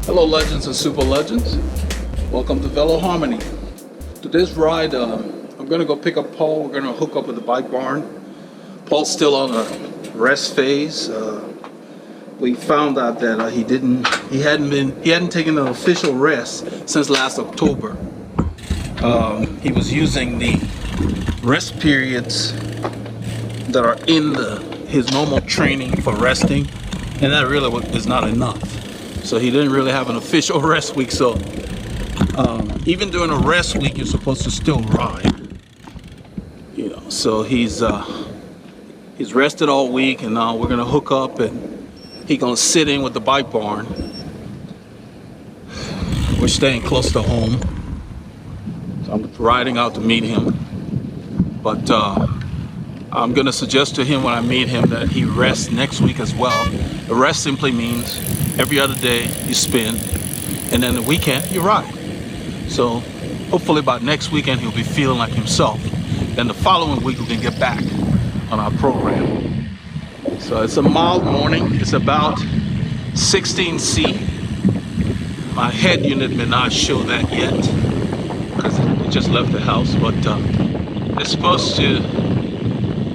Hello legends and super legends. Welcome to Veloharmony. Today's ride, I'm going to go pick up Paul. We're going to hook up with the bike barn. Paul's still on a rest phase. We found out that he hadn't taken an official rest since last October. He was using the rest periods that are in his normal training for resting, and that really is not enough. So he didn't really have an official rest week. So even during a rest week, you're supposed to still ride. So he's rested all week, and now we're gonna hook up, and he's gonna sit in with the bike barn. We're staying close to home, so I'm riding out to meet him. But I'm gonna suggest to him when I meet him that he rests next week as well. The rest simply means every other day you spin, and then the weekend you ride. So hopefully by next weekend he'll be feeling like himself. Then the following week we can get back on our program. So it's a mild morning. It's about 16 C. My head unit may not show that yet because it just left the house, but it's supposed to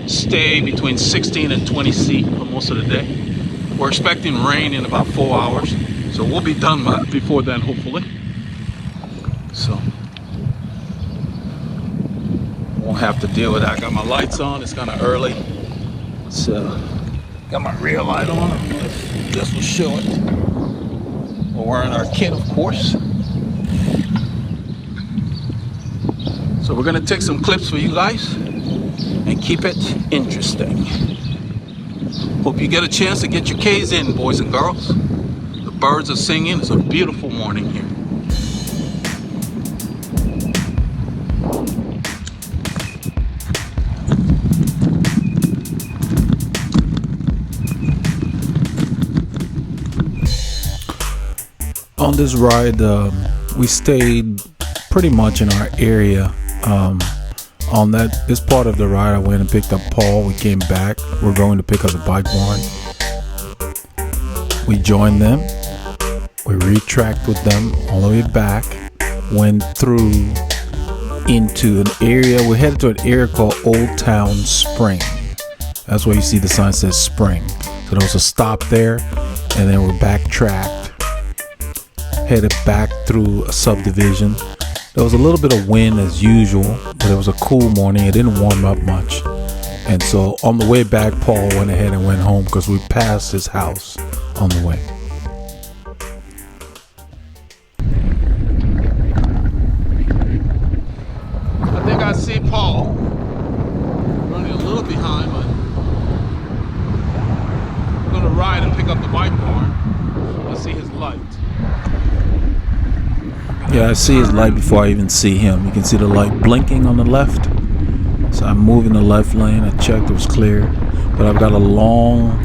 stay between 16 and 20 C for most of the day. We're expecting rain in about 4 hours, so we'll be done before then, hopefully. So won't have to deal with that. I got my lights on. It's kind of early. So got my rear light on. This will show it. We're wearing our kit, of course. So we're gonna take some clips for you guys and keep it interesting. Hope you get a chance to get your K's in, boys and girls. The birds are singing. It's a beautiful morning here. On this ride, we stayed pretty much in our area. On this part of the ride, I went and picked up Paul. We came back. We're going to pick up the bike barn. We joined them. We retracked with them all the way back. Went through into an area. We headed to an area called Old Town Spring. That's where you see the sign says Spring. So there was a stop there, and then we're backtracked. Headed back through a subdivision. There was a little bit of wind as usual, but it was a cool morning. It didn't warm up much. And so on the way back, Paul went ahead and went home because we passed his house on the way. I think I see Paul running a little behind, but I'm gonna ride and pick up the bike barn. I see his light. Yeah, I see his light before I even see him. You can see the light blinking on the left. So I'm moving the left lane. I checked, it was clear. But I've got a long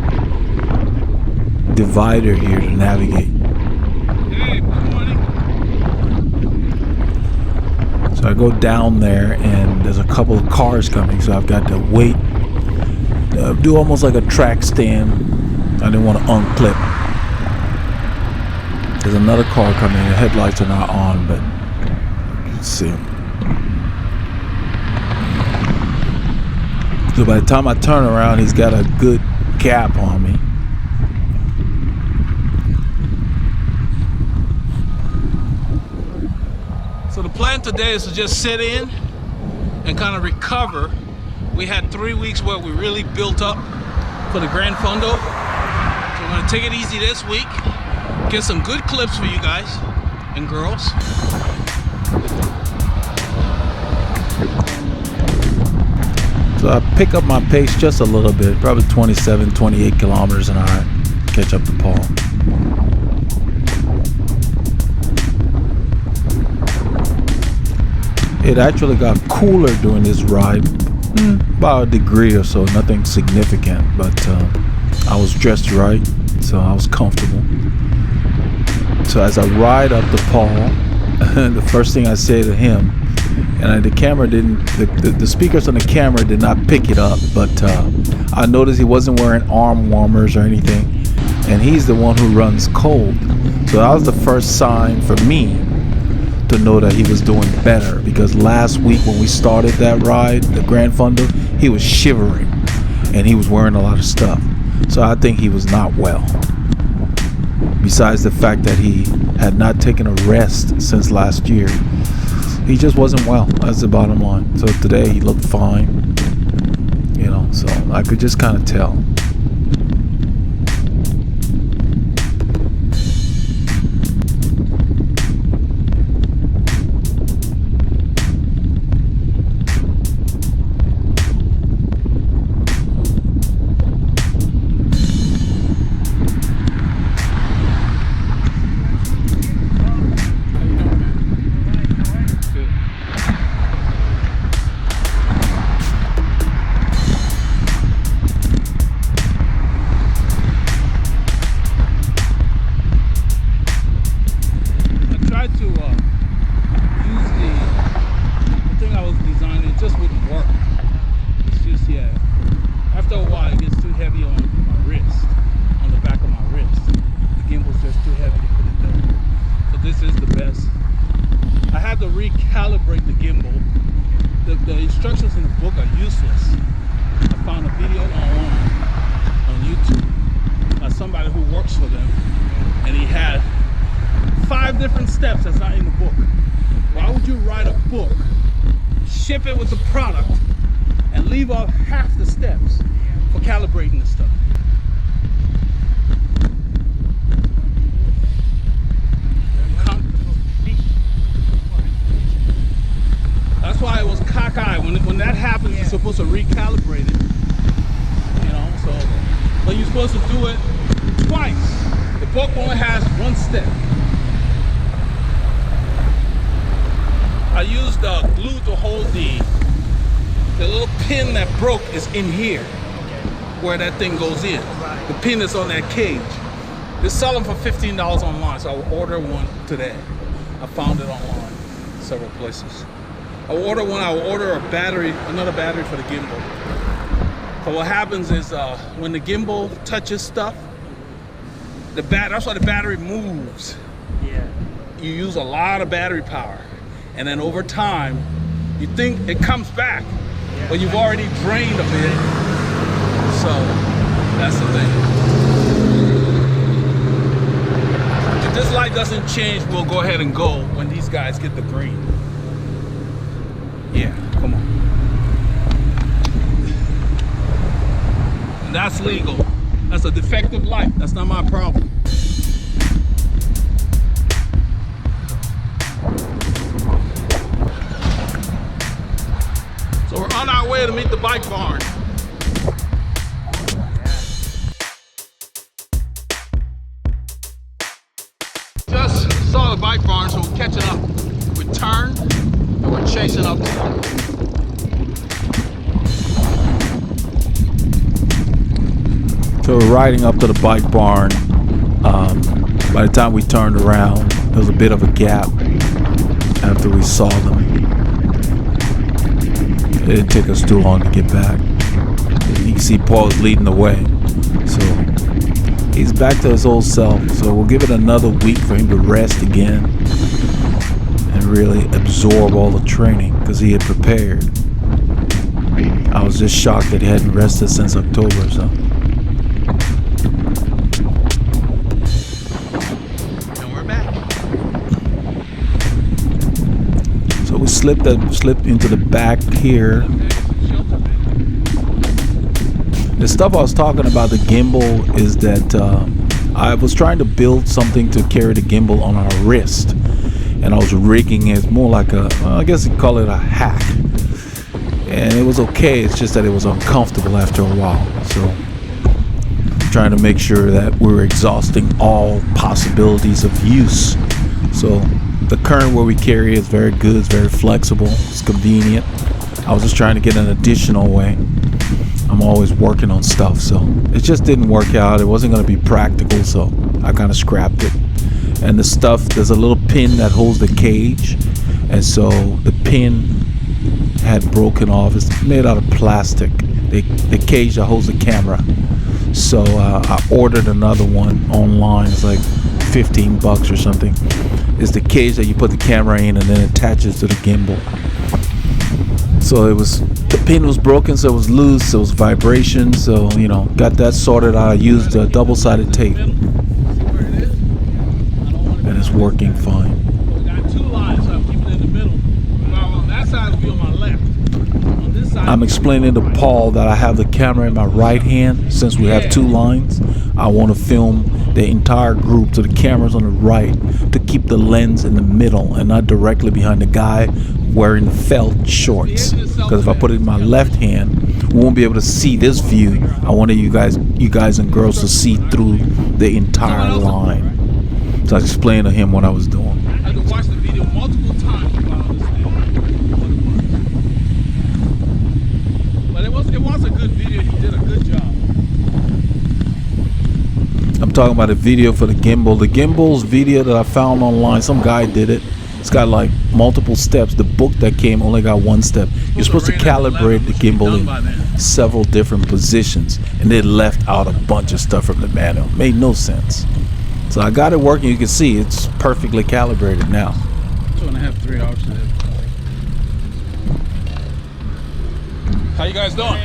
divider here to navigate. Hey, good morning. So I go down there and there's a couple of cars coming. So I've got to wait, do almost like a track stand. I didn't want to unclip. There's another car coming. The headlights are not on, but you can see them. So by the time I turn around, he's got a good gap on me. So the plan today is to just sit in and kind of recover. We had 3 weeks where we really built up for the Grand Fondo. So we're gonna take it easy this week. Get some good clips for you guys and girls. So I pick up my pace just a little bit, probably 27, 28 kilometers an hour, catch up to Paul. It actually got cooler during this ride, about a degree or so, nothing significant, but I was dressed right, so I was comfortable. So as I ride up to Paul, the first thing I say to him, and the camera didn't, the speakers on the camera did not pick it up, but I noticed he wasn't wearing arm warmers or anything. and he's the one who runs cold. So that was the first sign for me to know that he was doing better, because last week when we started that ride, the Grand Fundo, he was shivering and he was wearing a lot of stuff. So I think he was not well. Besides the fact that he had not taken a rest since last year, he just wasn't well. That's the bottom line. So today he looked fine, you know, so I could just kind of tell. Recalibrate the gimbal. The instructions in the book are useless. I found a video on YouTube by somebody who works for them, and he had 5 different steps that's not in the book. Why would you write a book, ship it with the product, and leave off half the steps for calibrating the stuff? That's why it was cockeyed. When that happens, you're supposed to recalibrate it. You know, so, but you're supposed to do it twice. The book only has 1 step. I used glue to hold the little pin that broke is in here, where that thing goes in. The pin is on that cage. They sell them for $15 online, so I will order one today. I found it online, several places. I will order one. I will order a battery, another battery for the gimbal. So what happens is when the gimbal touches stuff, that's why the battery moves. Yeah. You use a lot of battery power, and then over time, you think it comes back, but you've already drained a bit. So that's the thing. If this light doesn't change, we'll go ahead and go when these guys get the green. Yeah, come on. And that's legal. That's a defective light. That's not my problem. So we're on our way to meet the bike barn. Just saw the bike barn, so we're catching up. We turned. We're chasing up. So we're riding up to the bike barn. By the time we turned around, there was a bit of a gap after we saw them. It didn't take us too long to get back. You can see Paul's leading the way. So he's back to his old self. So we'll give it another week for him to rest again and really absorb all the training, because he had prepared. I was just shocked that he hadn't rested since October. So and we're back. So we slipped into the back here. The stuff I was talking about the gimbal is that I was trying to build something to carry the gimbal on our wrist. And I was rigging it more like I guess you'd call it a hack. And it was okay, it's just that it was uncomfortable after a while. So trying to make sure that we were exhausting all possibilities of use. So the current where we carry is very good, it's very flexible, it's convenient. I was just trying to get an additional way. I'm always working on stuff, so it just didn't work out. It wasn't going to be practical, so I kind of scrapped it. And the stuff, there's a little pin that holds the cage, and so the pin had broken off. It's made out of plastic, the cage that holds the camera. So I ordered another one online. It's like $15 or something. It's the cage that you put the camera in and then it attaches to the gimbal. So the pin was broken, so it was loose, it was vibration, so got that sorted out. I used double-sided tape and it's working fine. We got two lines, so I'm keeping it in the middle. Well, on that side will be on my left. On this side, I'm explaining to Paul that I have the camera in my right hand. Since we have two lines, I want to film the entire group, so the camera's on the right, to keep the lens in the middle and not directly behind the guy wearing the felt shorts. Because if I put it in my left hand, we won't be able to see this view. I wanted you guys and girls to see through the entire line. So I explained to him what I was doing. I had to watch the video multiple times to understand what it was. But it was a good video. You did a good job. I'm talking about a video for the gimbal. The gimbal's video that I found online, some guy did it. It's got like multiple steps. The book that came only got one step. You're supposed to calibrate the gimbal in several different positions, and they left out a bunch of stuff from the manual. Made no sense. So I got it working. You can see it's perfectly calibrated now. 2.5, 3 hours today. How you guys doing?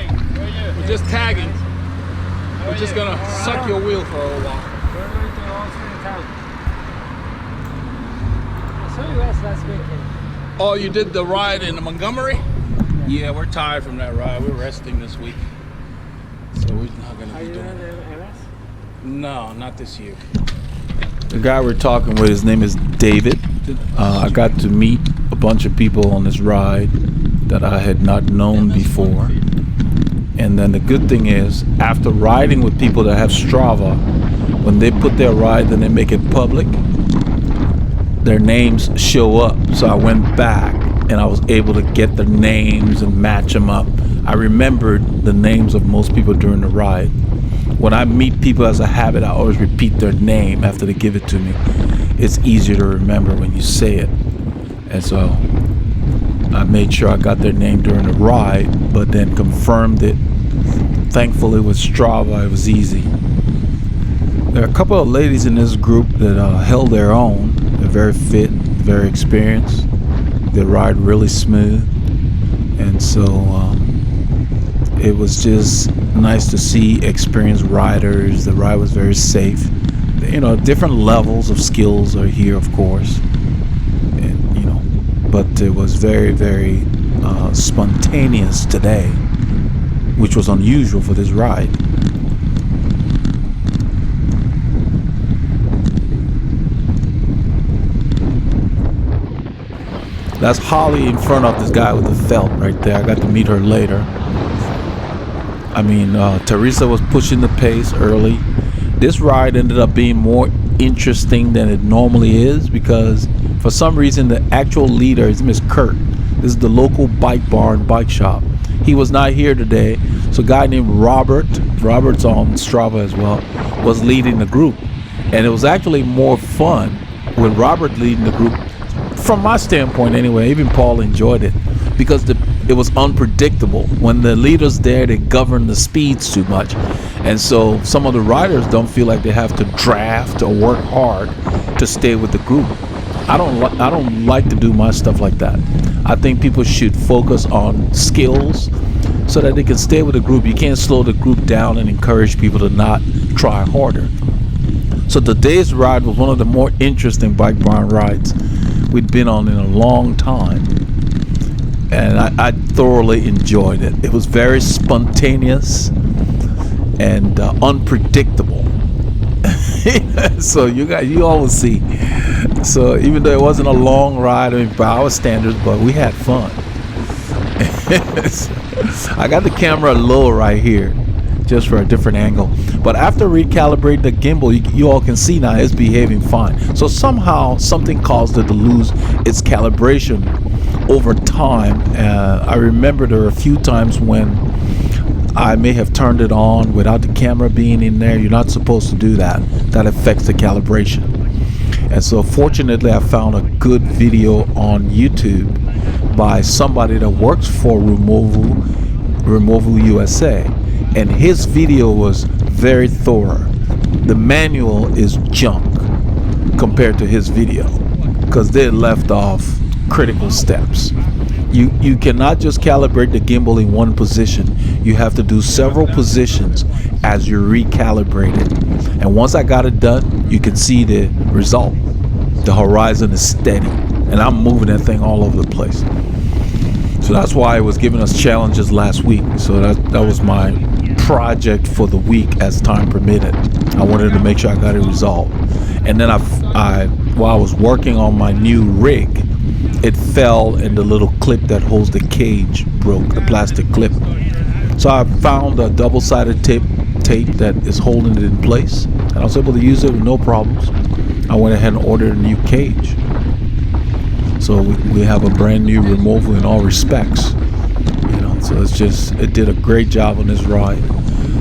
We're just tagging. We're just gonna suck your wheel for a little while. I saw you last weekend. Oh, you did the ride in Montgomery? Yeah, we're tired from that ride. We're resting this week. So we're not gonna Are be you doing in it. the MS? No, not this year. The guy we're talking with, his name is David. I got to meet a bunch of people on this ride that I had not known before. And then the good thing is, after riding with people that have Strava, when they put their ride and they make it public, their names show up. So I went back and I was able to get their names and match them up. I remembered the names of most people during the ride. When I meet people as a habit, I always repeat their name after they give it to me. It's easier to remember when you say it. And so I made sure I got their name during the ride, but then confirmed it. Thankfully with Strava, it was easy. There are a couple of ladies in this group that held their own. They're very fit, very experienced. They ride really smooth. And so it was just nice to see experienced riders. The ride was very safe. Different levels of skills are here, of course. And, but it was very, very spontaneous today, which was unusual for this ride. That's Holly in front of this guy with the felt right there. I got to meet her later. I mean, Teresa was pushing the pace early. This ride ended up being more interesting than it normally is because for some reason the actual leader, his name is Kurt. This is the local bike bar and bike shop. He was not here today, so a guy named Robert's on Strava as well, was leading the group. And it was actually more fun with Robert leading the group, from my standpoint anyway. Even Paul enjoyed it because it was unpredictable. When the leader's there, they govern the speeds too much. And so some of the riders don't feel like they have to draft or work hard to stay with the group. I don't like to do my stuff like that. I think people should focus on skills so that they can stay with the group. You can't slow the group down and encourage people to not try harder. So today's ride was one of the more interesting bike barn rides we'd been on in a long time. And I thoroughly enjoyed it. It was very spontaneous and unpredictable. So you all will see. So even though it wasn't a long ride, by our standards, but we had fun. I got the camera low right here, just for a different angle. But after recalibrating the gimbal, you all can see now it's behaving fine. So somehow something caused it to lose its calibration over time. I remember there were a few times when I may have turned it on without the camera being in there. You're not supposed to do that. That affects the calibration. And so fortunately I found a good video on YouTube by somebody that works for Removal USA. And his video was very thorough. The manual is junk compared to his video because they left off critical steps. You cannot just calibrate the gimbal in one position. You have to do several positions as you recalibrate it. And once I got it done, you can see the result. The horizon is steady, and I'm moving that thing all over the place. So that's why it was giving us challenges last week. So that was my project for the week as time permitted. I wanted to make sure I got it resolved. And then while I was working on my new rig, it fell and the little clip that holds the cage broke, the plastic clip. So I found a double-sided tape that is holding it in place, and I was able to use it with no problems. I went ahead and ordered a new cage. So we have a brand new removal in all respects. So it did a great job on this ride.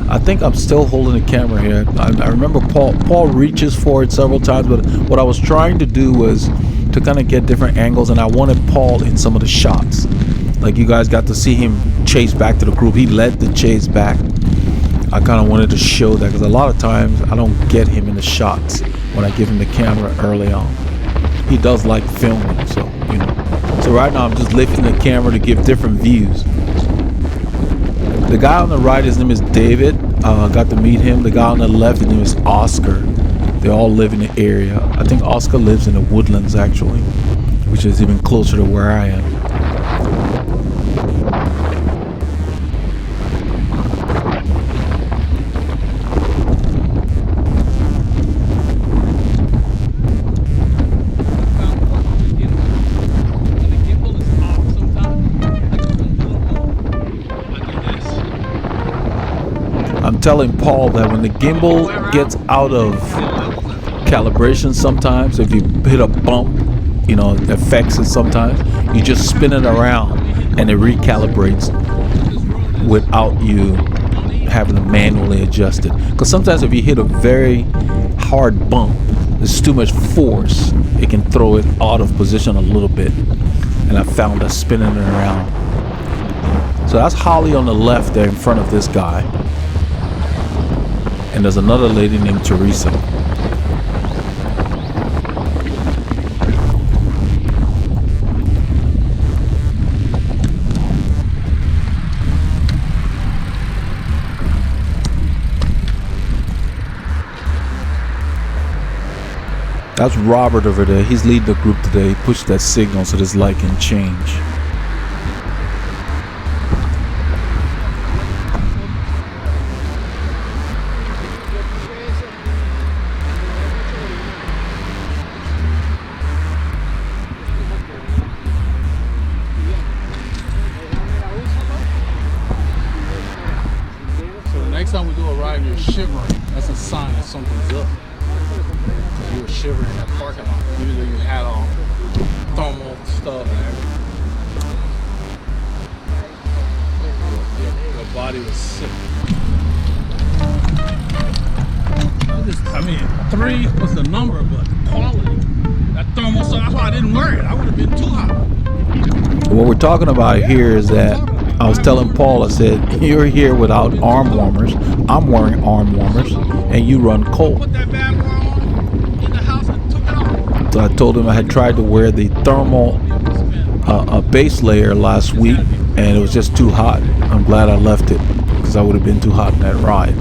I think I'm still holding the camera here. I remember Paul reaches for it several times, but what I was trying to do was to kind of get different angles, and I wanted Paul in some of the shots. Like you guys got to see him chase back to the group. He led the chase back. I kind of wanted to show that because a lot of times I don't get him in the shots when I give him the camera early on. He does like filming, so So right now I'm just lifting the camera to give different views. The guy on the right, his name is David. Got to meet him. The guy on the left, his name is Oscar. They all live in the area. I think Oscar lives in the Woodlands actually, which is even closer to where I am. I'm telling Paul that when the gimbal gets out of calibration sometimes, if you hit a bump, it affects it sometimes, you just spin it around and it recalibrates without you having to manually adjust it. Because sometimes if you hit a very hard bump, there's too much force, it can throw it out of position a little bit. And I found that spinning it around. So that's Holly on the left there in front of this guy. And there's another lady named Teresa. That's Robert over there. He's leading the group today. He pushed that signal so this light can change. Next time we do a ride and you're shivering, that's a sign that something's up. You were shivering in that parking lot, even though you had all thermal stuff and everything. Your body was sick. I mean, 3 was the number, but the quality, that thermal stuff, that's why I didn't wear it. I would have been too hot. What we're talking about here is that I was telling Paul, I said, you're here without arm warmers. I'm wearing arm warmers, and you run cold. Put that bad boy on in the house and took it off. So I told him I had tried to wear the thermal base layer last week, and it was just too hot. I'm glad I left it because I would have been too hot in that ride.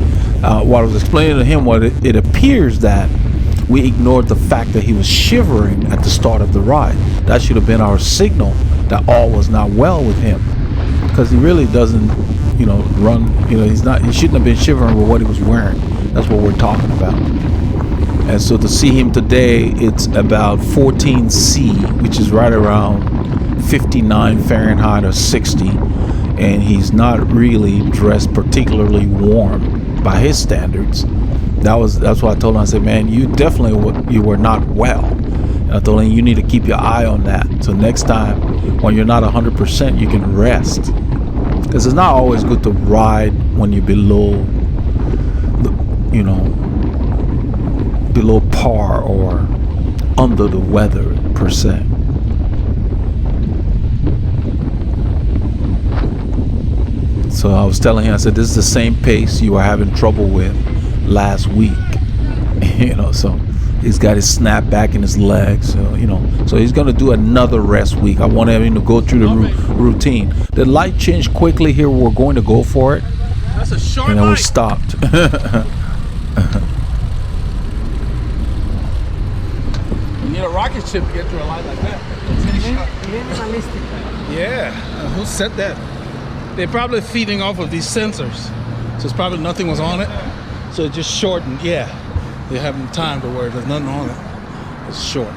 What I was explaining to him, it appears that we ignored the fact that he was shivering at the start of the ride. That should have been our signal that all was not well with him. Because he really doesn't, run, he shouldn't have been shivering with what he was wearing. That's what we're talking about. And so to see him today, it's about 14 C, which is right around 59 Fahrenheit or 60. And he's not really dressed particularly warm by his standards. That's why I told him, I said, man, you were not well. And I told him, you need to keep your eye on that. So next time, when you're not 100%, you can rest. Because it's not always good to ride when you're below par or under the weather per se. So I was telling him, I said, this is the same pace you are having trouble with last week. So he's got his snap back in his legs. So he's going to do another rest week. I want him to go through the routine. The light changed quickly here. We're going to go for it. That's a short And then we light. stopped. You need a rocket ship to get through a light like that. Yeah, who said that? They're probably feeding off of these sensors. So it's probably nothing was on it. So it just shortened. Yeah, they're having time to where there's nothing on it. It's short.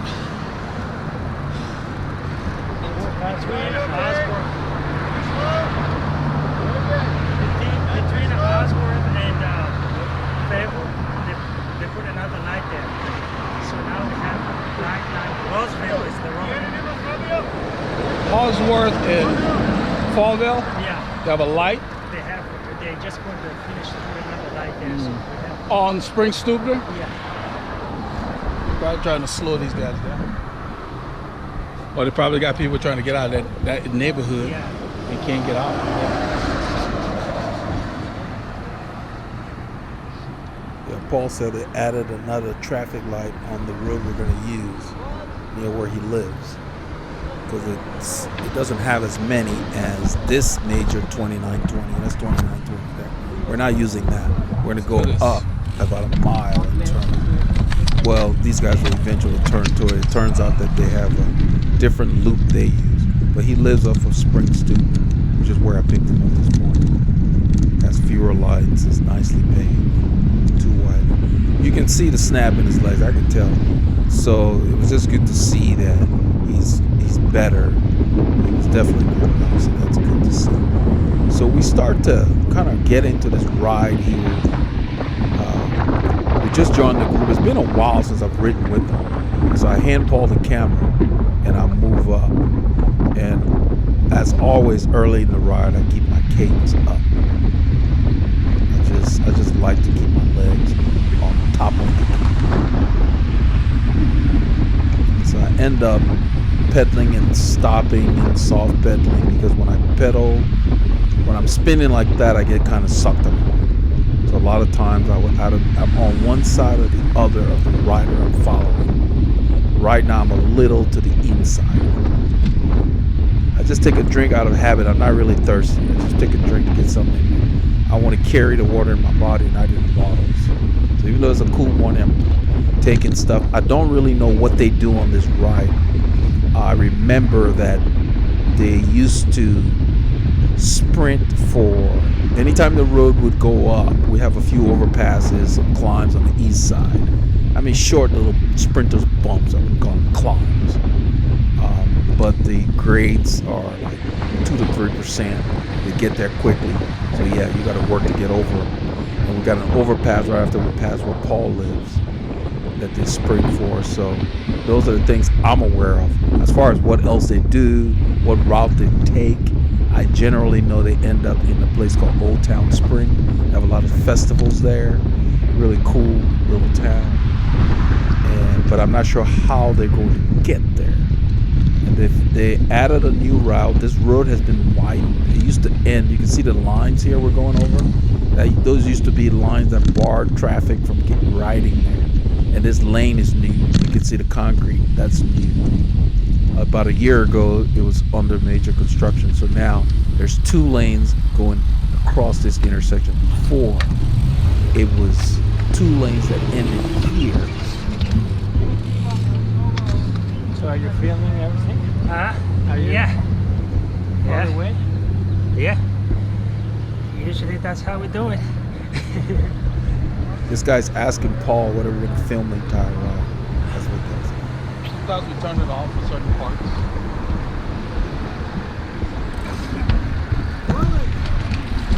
Between Osborne and Fayetteville, they put another light there. So now we have light. Roseville is the wrong one. Hawesworth and Fallville, Yeah, they have a light they're just going to finish putting another light there. So we have, on Spring Stubler. yeah. Probably trying to slow these guys down. Or they probably got people trying to get out of that neighborhood Yeah. and can't get out. Yeah, Paul said they added another traffic light on the road we're going to use near where he lives, because it doesn't have as many as this major 2920. That's 2920 there. We're not using that. We're going to go up about a mile and turn. Well, these guys will eventually turn to it. It turns out that they have a different loop they use. But he lives off of Spring Student, which is where I picked him up this morning. Has fewer lights, is nicely paved, too wide. You can see the snap in his legs, I can tell. So it was just good to see that he's better. He was definitely good, so that's good to see. So we start to kind of get into this ride here. We just joined the group. It's been a while since I've ridden with them. So I hand Paul the camera and I move up. And as always, early in the ride, I keep my cadence up. I just like to keep my legs on top of the car. So I end up pedaling and stopping and soft pedaling, because when I pedal, when I'm spinning like that, I get kind of sucked around. So a lot of times I'm on one side or the other of the rider I'm following. Right now I'm a little to the inside. I just take a drink out of habit. I'm not really thirsty. I just take a drink to get something. I want to carry the water in my body, not in the bottles. So even though it's a cool morning, I'm taking stuff. I don't really know what they do on this ride. I remember that they used to sprint for anytime the road would go up. We have a few overpasses, some climbs on the east side. I mean, short little sprinters bumps. I wouldn't call them climbs. But the grades are like 2 to 3%. They get there quickly. So yeah, you got to work to get over them. And we got an overpass right after we pass where Paul lives that they sprint for. So those are the things I'm aware of. As far as what else they do, what route they take, I generally know they end up in a place called Old Town Spring. They have a lot of festivals there. Really cool little town. But I'm not sure how they're going to get there. And they added a new route. This road has been widened. It used to end. You can see the lines here we're going over. Those used to be lines that barred traffic from riding there. And this lane is new. You can see the concrete. That's new. About a year ago, it was under major construction. So now there's 2 lanes going across this intersection. Before, it was 2 lanes that ended here. So are you filming everything? Yeah. All the way? Yeah. Usually that's how we do it. This guy's asking Paul whether we're going to film the entire ride. That's what that's. Sometimes we turn it off for certain parts.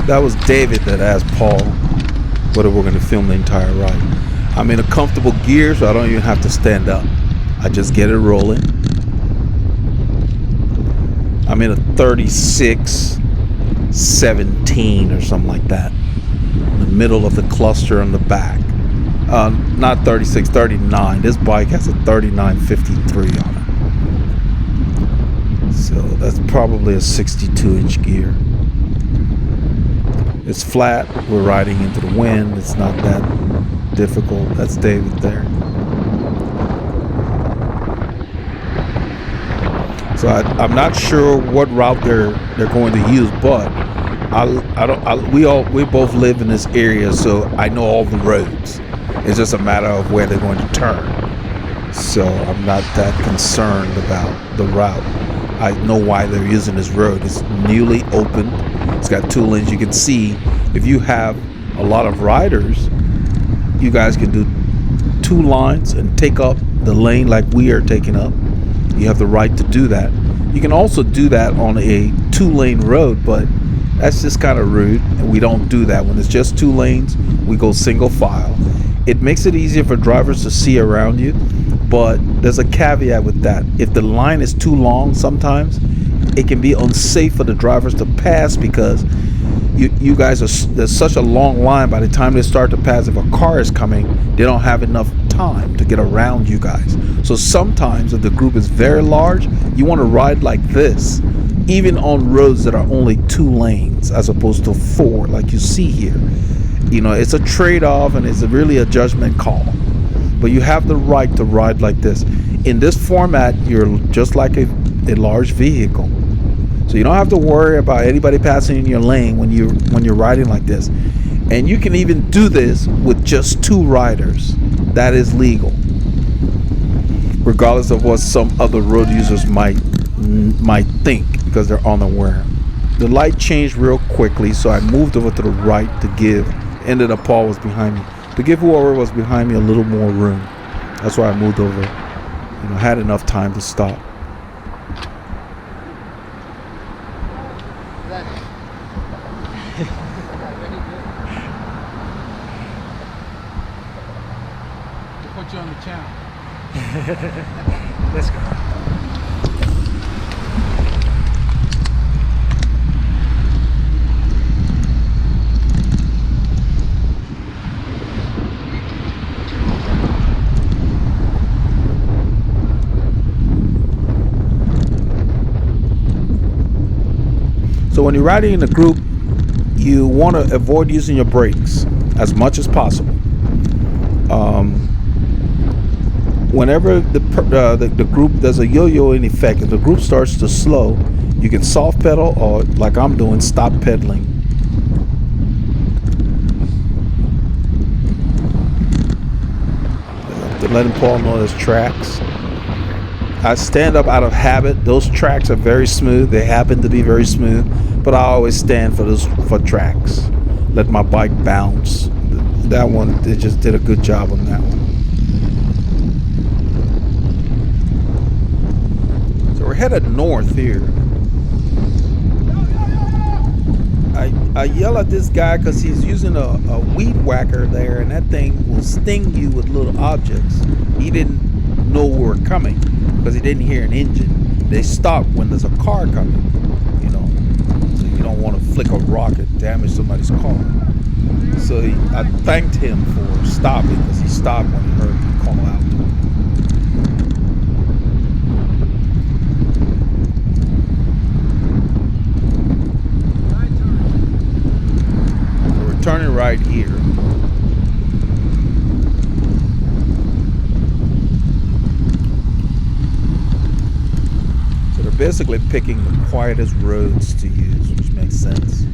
That was David that asked Paul whether we're going to film the entire ride. I'm in a comfortable gear, so I don't even have to stand up. I just get it rolling. I'm in a 36-17 or something like that. In the middle of the cluster on the back. Not 36, 39. This bike has a 3953 on it. So that's probably a 62-inch gear. It's flat. We're riding into the wind. It's not that difficult. That's David there. So I'm not sure what route they're going to use, but we both live in this area, so I know all the roads. It's just a matter of where they're going to turn. So I'm not that concerned about the route. I know why they're using this road. It's newly opened. It's got 2 lanes. You can see if you have a lot of riders, you guys can do 2 lines and take up the lane like we are taking up. You have the right to do that. You can also do that on a 2-lane road, but that's just kind of rude, and we don't do that. When it's just 2 lanes, we go single file. It makes it easier for drivers to see around you, but there's a caveat with that. If the line is too long, sometimes it can be unsafe for the drivers to pass, because you guys there's such a long line. By the time they start to pass, if a car is coming, they don't have enough time to get around you guys. So sometimes if the group is very large, you want to ride like this, even on roads that are only 2 lanes as opposed to 4 like you see here. You know, it's a trade-off, and it's really a judgment call, but you have the right to ride like this. In this format, you're just like a large vehicle, so you don't have to worry about anybody passing in your lane when you're riding like this. And you can even do this with just 2 riders. That is legal, regardless of what some other road users might think, because they're unaware. The light changed real quickly, so I moved over to the right to ended up Paul was behind me, to give whoever was behind me a little more room. That's why I moved over. Had enough time to stop. Put you on the channel. Let's go. So when you're riding in a group, you want to avoid using your brakes as much as possible. Whenever the group, there's a yo-yoing effect. If the group starts to slow, you can soft pedal, or like I'm doing, stop pedaling. Letting Paul know there's tracks. I stand up out of habit. Those tracks are very smooth. They happen to be very smooth, but I always stand for tracks. Let my bike bounce. That one, they just did a good job on that one. So we're headed north here. I yell at this guy because he's using a weed whacker there, and that thing will sting you with little objects. He didn't know we were coming because he didn't hear an engine. They stop when there's a car coming, so you don't want to flick a rock and damage somebody's car. So I thanked him for stopping, because he stopped when he heard me call out. So we're turning right here. Basically picking the quietest roads to use, which makes sense.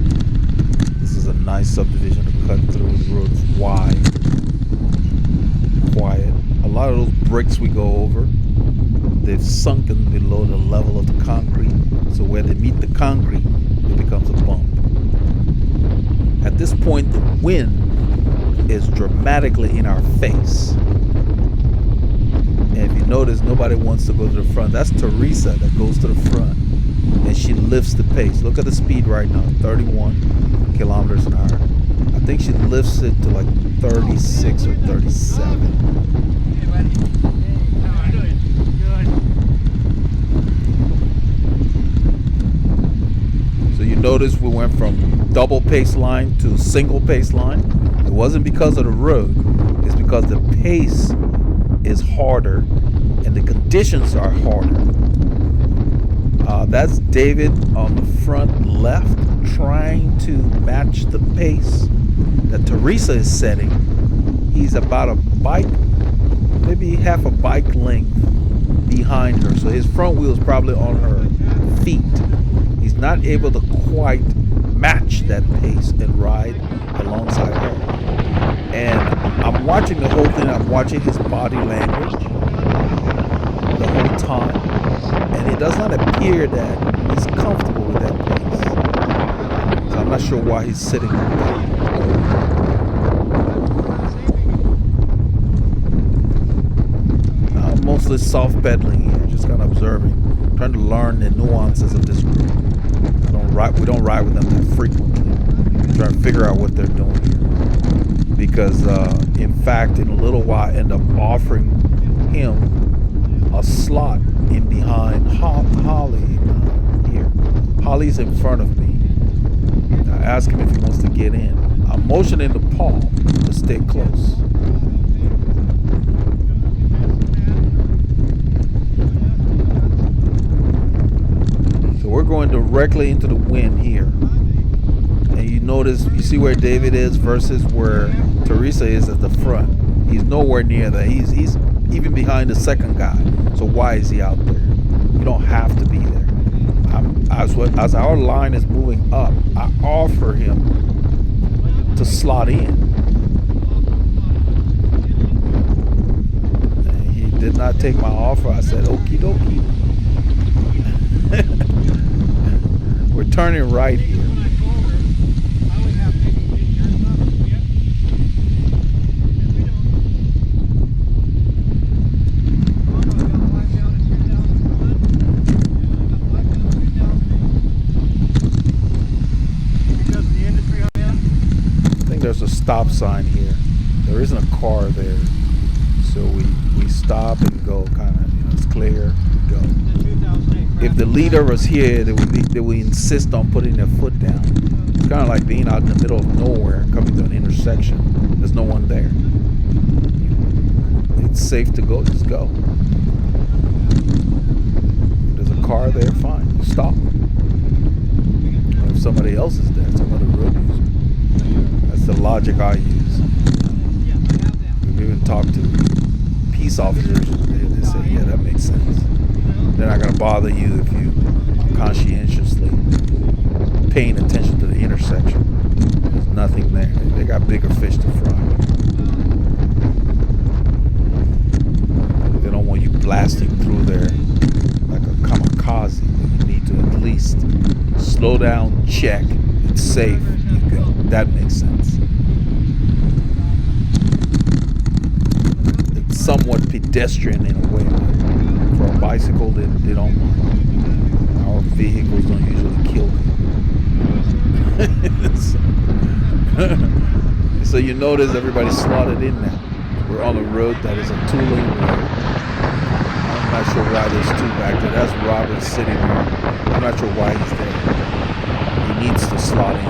This is a nice subdivision to cut through. The road is wide, quiet. A lot of those bricks we go over, they've sunken below the level of the concrete, so where they meet the concrete, it becomes a bump. At this point, the wind is dramatically in our face. And if you notice, nobody wants to go to the front. That's Teresa that goes to the front, and she lifts the pace. Look at the speed right now, 31 kilometers an hour. I think she lifts it to like 36 or 37. Hey, buddy. Hey, how are you doing? Good. So you notice we went from double pace line to single pace line. It wasn't because of the road. It's because the pace is harder and the conditions are harder. That's David on the front left, trying to match the pace that Teresa is setting. he's about a bike, maybe half a bike length behind her. So his front wheel is probably on her feet. He's not able to quite match that pace and ride alongside her. And I'm watching the whole thing. I'm watching his body language the whole time. And it does not appear that he's comfortable with that pace. So I'm not sure why he's sitting like that. Mostly soft pedaling here, just kind of observing, trying to learn the nuances of this group. We don't ride with them that frequently. Trying to figure out what they're doing here. Because in fact, in a little while, I end up offering him a slot in behind Holly here. Holly's in front of me. I ask him if he wants to get in. I'm motioning to Paul to stay close. So we're going directly into the wind here. And you notice, you see where David is versus where Teresa is at the front. He's nowhere near that. He's even behind the second guy. So why is he out there? You don't have to be there. As our line is moving up, I offer him to slot in. And he did not take my offer. I said, okie dokie. We're turning right here. There's a stop sign here. There isn't a car there, so we stop and go. Kind of, it's clear. We go. If the leader was here, they would insist on putting their foot down. It's kind of like being out in the middle of nowhere, coming to an intersection. There's no one there. It's safe to go. Just go. If there's a car there, fine. You stop. Or if somebody else is there, some other road user. The logic I use. We've even talked to peace officers. They say, yeah, that makes sense. They're not going to bother you if you are conscientiously paying attention to the intersection. There's nothing there. They got bigger fish to fry. They don't want you blasting through there like a kamikaze. You need to at least slow down, check, it's safe, you go. That makes sense. It's somewhat pedestrian in a way. For a bicycle, they don't mind. Our vehicles don't usually kill people. So you notice everybody's slotted in now. We're on a road that is a two-lane road. I'm not sure why there's two back there. That's Robert sitting there. I'm not sure why he's there. He needs to slot in.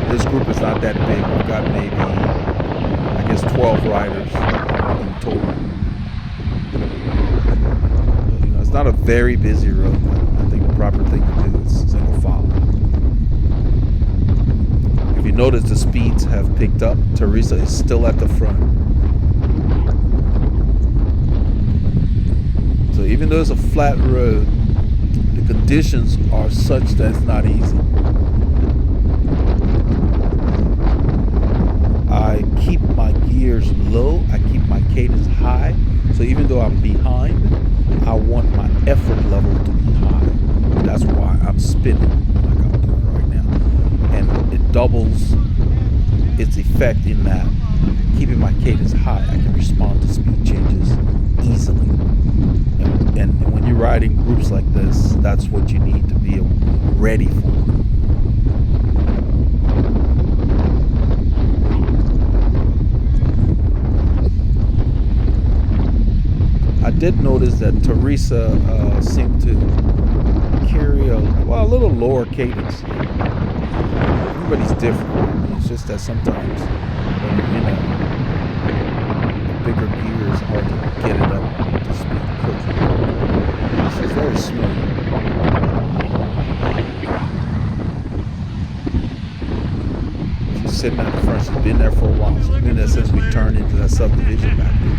This group is not that big. We've got maybe, I guess, 12 riders in total. It's not a very busy road. I think the proper thing to do is single file. If you notice, the speeds have picked up. Teresa is still at the front. So even though it's a flat road, the conditions are such that it's not easy. I keep my gears low, I keep my cadence high, so even though I'm behind, I want my effort level to be high. That's why I'm spinning like I'm doing right now. And it doubles its effect in that keeping my cadence high, I can respond to speed changes easily. And when you ride in groups like this, that's what you need to be ready for. I did notice that Teresa seemed to carry a little lower cadence. Everybody's different. It's just that sometimes when you're in a bigger gear, it's hard to get it up to speed quickly. She's very smooth. She's sitting at the front. She's been there for a while. She's been there since we turned into that subdivision back there.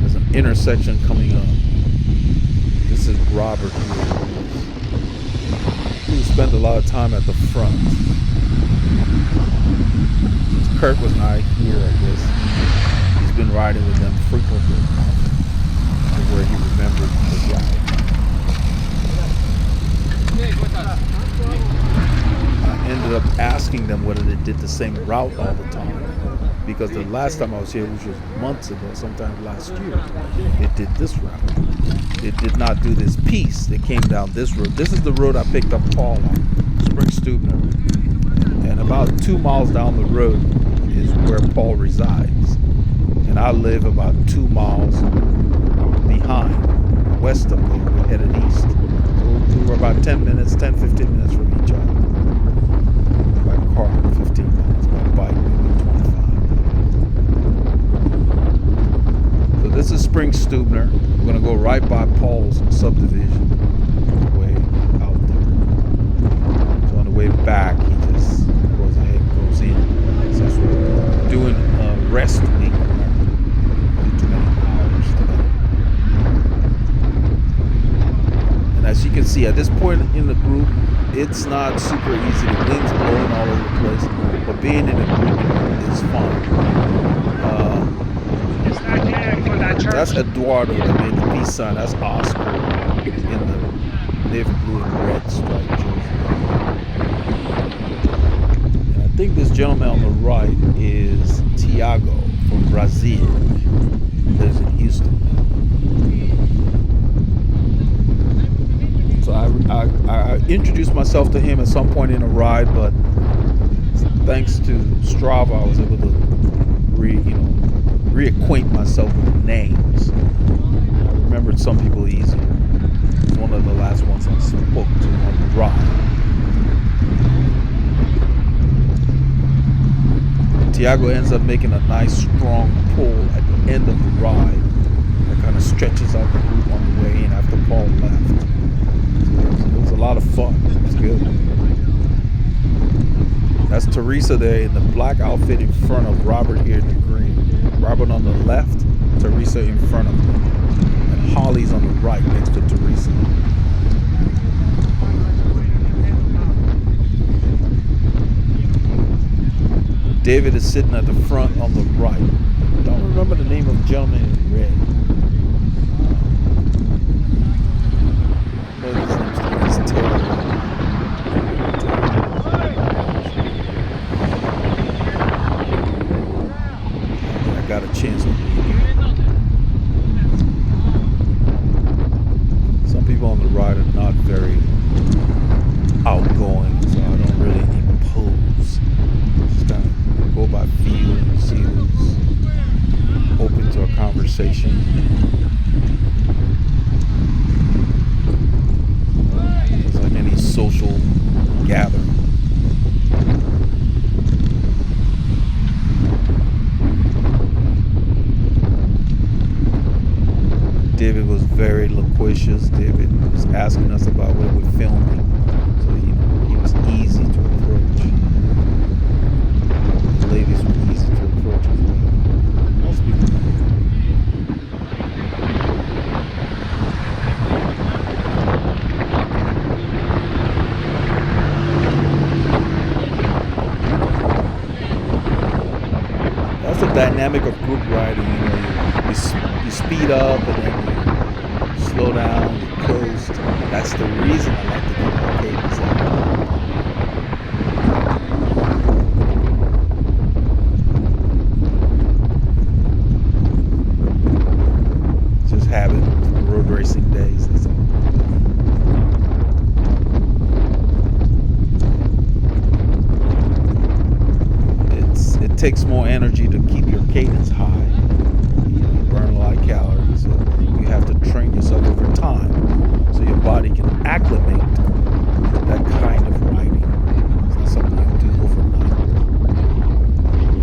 There's an intersection coming up. This is Robert here. He spent a lot of time at the front. Since Kurt was not here, I guess, he's been riding with them frequently. To where he remembered the guy. I ended up asking them whether they did the same route all the time, because the last time I was here, which was months ago, sometime last year, they did this route. They did not do this piece. They came down this road. This is the road I picked up Paul on, Spring Stubner. And about 2 miles down the road is where Paul resides. And I live about 2 miles behind, west of there. We're headed east. So we were about 10, 15 minutes from each other. By car, 15 minutes. By bike, maybe 25. So this is Spring Stubner. We're going to go right by Paul's subdivision on the way out there. So on the way back, he just goes ahead and goes in. Since we're doing a rest week, too many hours together. And as you can see, at this point in the group, it's not super easy. The wind's blowing all over the place, but being in a group is fun. That's Eduardo that made the peace sign. That's Oscar in the navy blue and red stripe jersey. And I think this gentleman on the right is Tiago from Brazil. Lives in Houston. So I introduced myself to him at some point in a ride, but thanks to Strava, I was able to reacquaint myself with the names. I remembered some people easier. He was one of the last ones I spoke to on the ride. Tiago ends up making a nice strong pull at the end of the ride that kind of stretches out the group on the way in after Paul left. So it was a lot of fun. It was good. That's Teresa there in the black outfit in front of Robert here in the green. Robert on the left, Teresa in front of him. And Holly's on the right next to Teresa. David is sitting at the front on the right. I don't remember the name of the gentleman in red. His tail. Got a chance to meet him. Some people on the ride are not very outgoing, so I don't really impose. Just kind of go by feel and see who's open to a conversation. It's like any social gathering. David was very loquacious. David was asking us about what we're filming, so he was easy to approach. The ladies were easy to approach as well. Most people. That's the dynamic of group riding. You speed up and then you slow down, you coast. That's the reason I like to keep my cadence up. Just habit from road racing days, that's all. It takes more energy to keep your cadence high. Burn a lot of calories. So you have to train yourself over time so your body can acclimate to that kind of riding. It's not something you do overnight.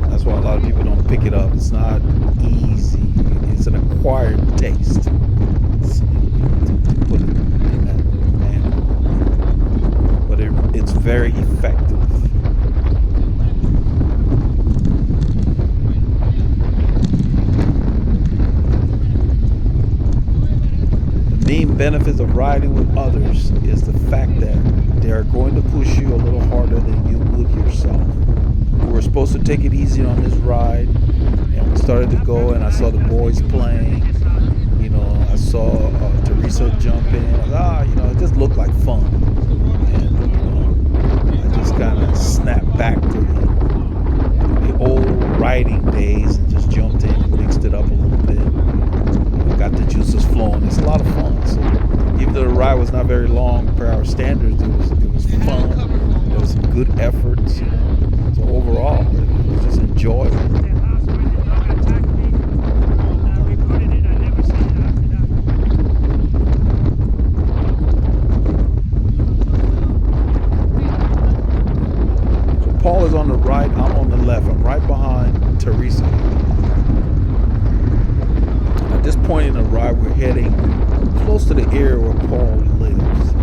That's why a lot of people don't pick it up. It's not easy. It's an acquired taste. To put it in that manner. But it's very effective. main benefits of riding with others is the fact that they are going to push you a little harder than you would yourself. We were supposed to take it easy on this ride, and we started to go, and I saw the boys playing. You know, I saw Teresa jump in. It just looked like fun. And I just kind of snapped back to the old riding days and just jumped in and mixed it up a little bit. Got the juices flowing. It's a lot of fun. So even though the ride was not very long per our standards, it was fun. There was some good efforts. So overall, it was just enjoyable. So Paul is on the right. I'm on the left. I'm right behind Teresa. At this point in the ride, we're heading close to the area where Paul lives.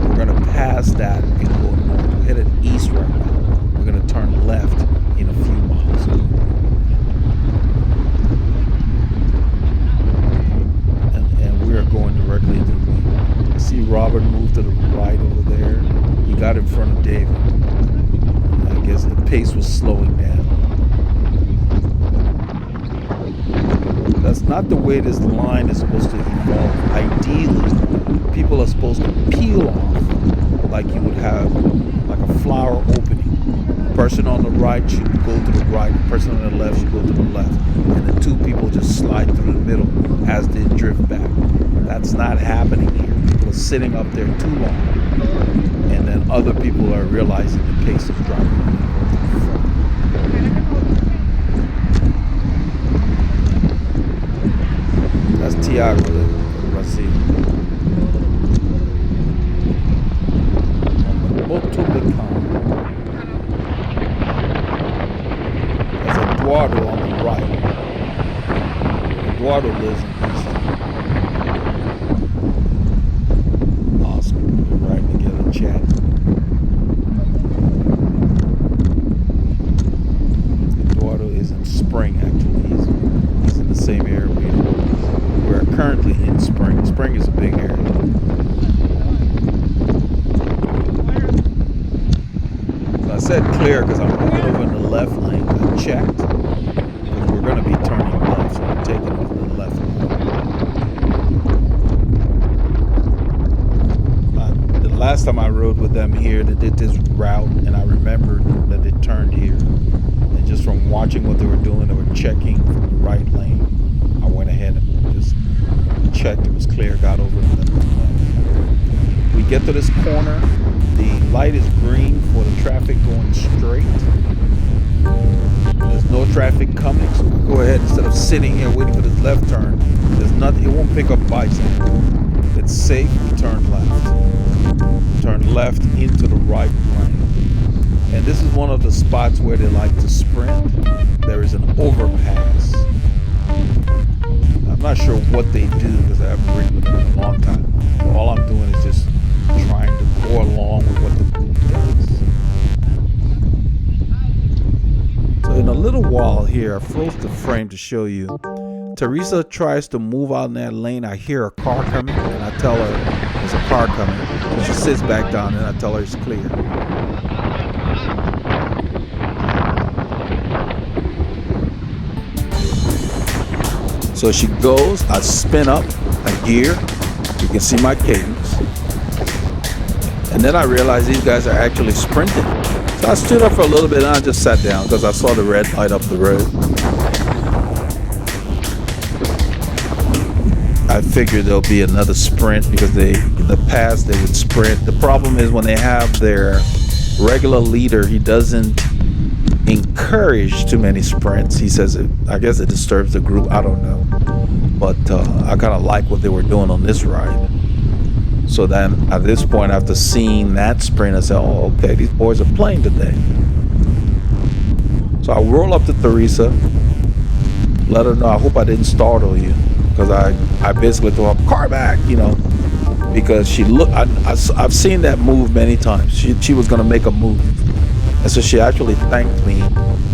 We're going to pass that and go north. We're headed east right now. We're going to turn left in a few miles. And we are going directly into the road. I see Robert move to the right over there. He got in front of David. I guess the pace was slowing down. That's not the way this line is supposed to evolve. Ideally, people are supposed to peel off like you would have like a flower opening. The person on the right should go to the right, the person on the left should go to the left. And the two people just slide through the middle as they drift back. That's not happening here. People are sitting up there too long. And then other people are realizing the pace is dropping. That's Tiago there, Brazil. There's Eduardo on the right. Eduardo lives in Houston. Oscar, we're riding together, chatting. Eduardo is in Spring, actually. He's in the same area we are. We're currently in Spring. Spring is a big area. So I said clear because I'm moving over in the left lane. I checked. And we're going to be turning left, so I'm taking over the left lane. The last time I rode with them here, they did this route, and I remembered that they turned here. And just from watching what they were doing, they were checking from the right lane. I went ahead and just checked, it was clear, got over and then we get to this corner, the light is green for the traffic going straight. There's no traffic coming, so we go ahead, instead of sitting here waiting for this left turn, there's nothing, it won't pick up bikes anymore. It's safe, we turn left into the right lane. And this is one of the spots where they like to sprint. There is an overpass. I'm not sure what they do because I haven't ridden with them in a long time. So all I'm doing is just trying to go along with what the group does. So in a little while here, I froze the frame to show you. Teresa tries to move out in that lane. I hear a car coming and I tell her there's a car coming. And she sits back down and I tell her it's clear. So she goes, I spin up a gear, you can see my cadence. And then I realized these guys are actually sprinting. So I stood up for a little bit and I just sat down because I saw the red light up the road. I figured there'll be another sprint because in the past they would sprint. The problem is when they have their regular leader, he doesn't encourage too many sprints. He says I guess it disturbs the group. I don't know, but I kind of like what they were doing on this ride. So then at this point, after seeing that sprint, I said, oh, okay, these boys are playing today. So I roll up to Teresa, let her know, I hope I didn't startle you, because I basically told her, car back, because she looked, I've seen that move many times. She was going to make a move. And so she actually thanked me,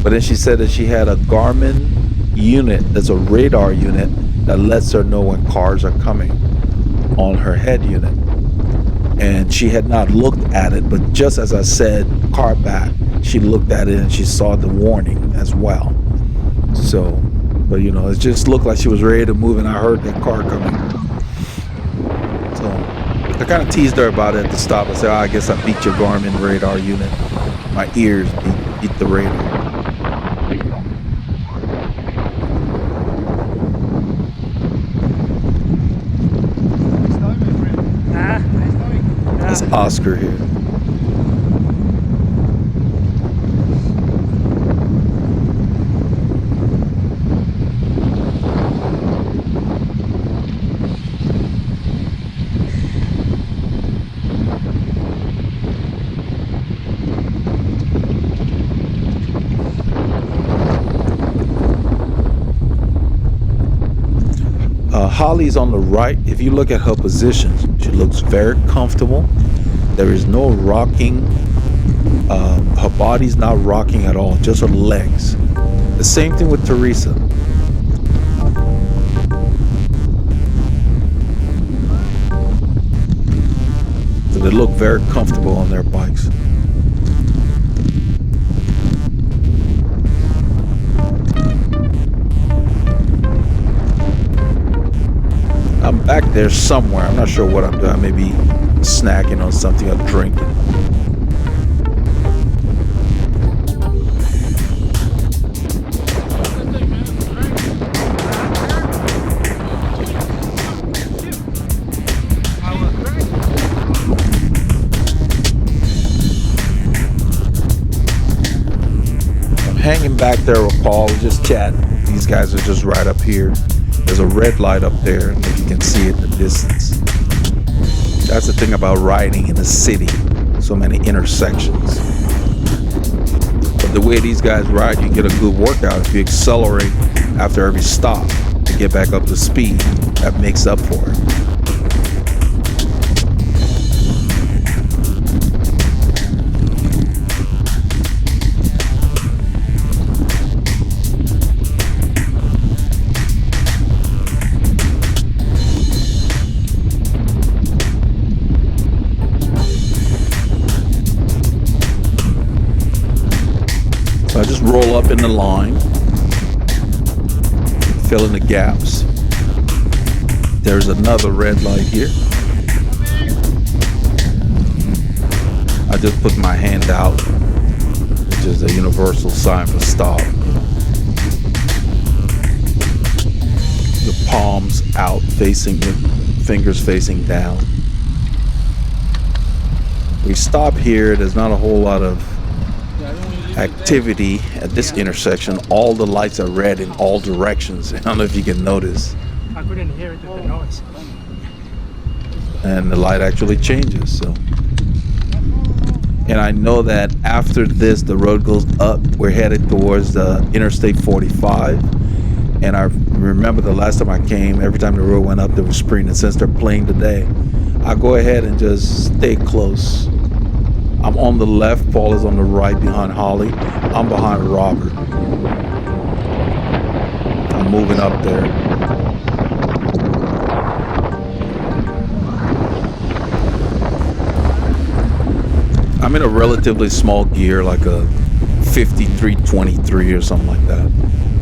but then she said that she had a Garmin unit, that's a radar unit, that lets her know when cars are coming. on her head unit. And she had not looked at it, but just as I said, car back, she looked at it and she saw the warning as well. So, but you know, it just looked like she was ready to move, and I heard that car coming. So I kind of teased her about it at the stop. I said, I guess I beat your Garmin radar unit. My ears beat the radar. That's Oscar here. Holly's on the right. If you look at her position, she looks very comfortable. There is no rocking. Her body's not rocking at all, just her legs. The same thing with Teresa. So they look very comfortable on their bikes. I'm back there somewhere. I'm not sure what I'm doing. I may be snacking on something or drinking. I'm hanging back there with Paul. We're just chatting. These guys are just right up here. There's a red light up there, if you can see it in the distance. That's the thing about riding in the city. So many intersections. But the way these guys ride, you get a good workout. If you accelerate after every stop to get back up to speed, that makes up for it. I just roll up in the line, fill in the gaps. There's another red light here. I just put my hand out, which is a universal sign for stop. The palms out, facing the fingers facing down. We stop here. There's not a whole lot of activity at this intersection. All the lights are red in all directions. I don't know if you can notice. I couldn't hear it with the noise. And the light actually changes. So, and I know that after this, the road goes up. We're headed towards the Interstate 45. And I remember the last time I came, every time the road went up, there was spring. And since they're playing today, I go ahead and just stay close. I'm on the left, Paul is on the right behind Holly. I'm behind Robert. I'm moving up there. I'm in a relatively small gear, like a 5323 or something like that.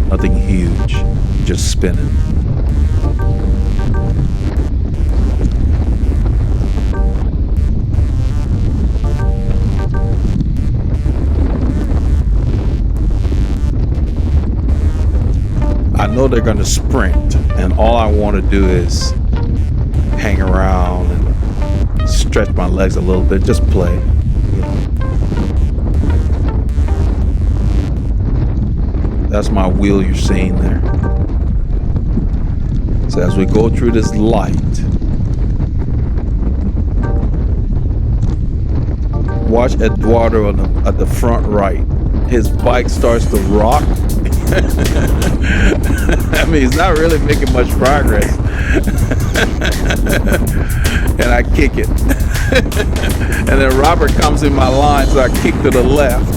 Nothing huge, just spinning. I know they're going to sprint, and all I want to do is hang around and stretch my legs a little bit, just play. You know. That's my wheel you're seeing there. So as we go through this light, watch Eduardo at the front right. His bike starts to rock. I mean, he's not really making much progress. And I kick it. And then Robert comes in my line, so I kick to the left.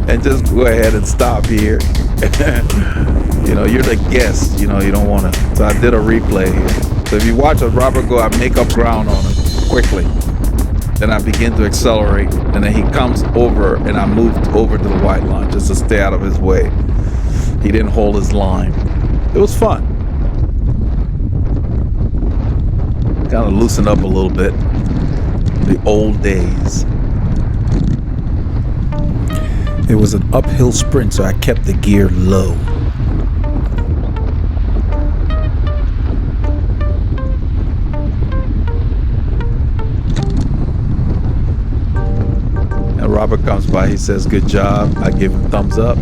And just go ahead and stop here. You know, you're the guest. You know, you don't want to. So I did a replay here. So if you watch a Robert go, I make up ground on him quickly. Then I begin to accelerate, and then he comes over, and I moved over to the white line just to stay out of his way. He didn't hold his line. It was fun. Kind of loosened up a little bit. The old days. It was an uphill sprint, so I kept the gear low. And Robert comes by, he says, "Good job." I give him thumbs up.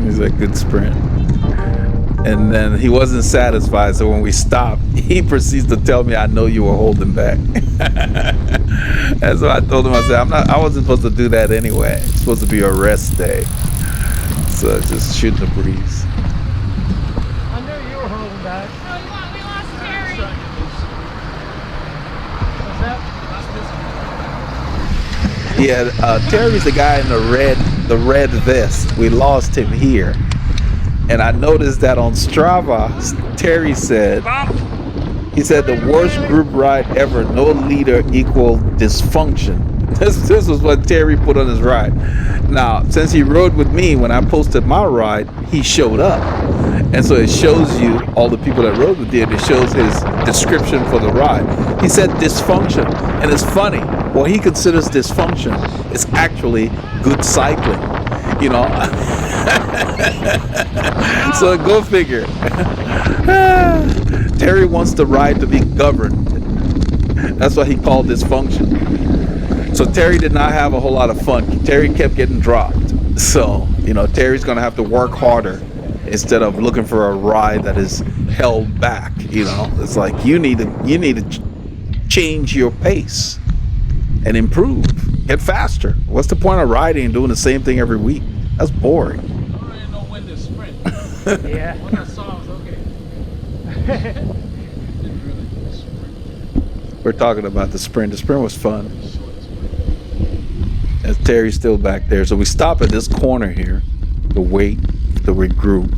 He's like, "Good sprint." And then he wasn't satisfied, so when we stopped, he proceeds to tell me, "I know you were holding back." And so I told him, I said, I wasn't supposed to do that anyway. It's supposed to be a rest day. So just shooting the breeze. I knew you were holding back. Oh, we lost Terry. What's that? Yeah, Terry's the guy in the red vest. We lost him here. And I noticed that on Strava, Terry said, he said the worst group ride ever, no leader equal dysfunction. This was what Terry put on his ride. Now, since he rode with me, when I posted my ride, he showed up. And so it shows you all the people that rode with you, and it shows his description for the ride. He said dysfunction. And it's funny, what he considers dysfunction is actually good cycling. You know, so go figure. Terry wants the ride to be governed. That's what he called dysfunction. So Terry did not have a whole lot of fun. Terry kept getting dropped. So, you know, Terry's going to have to work harder instead of looking for a ride that is held back. You know, it's like you need to change your pace and improve. Get faster. What's the point of riding and doing the same thing every week? That's boring. I don't really know when to sprint. Yeah. When I saw it was okay. Didn't really sprint. We're talking about the sprint. The sprint was fun. And Terry's still back there. So we stop at this corner here to wait, to regroup.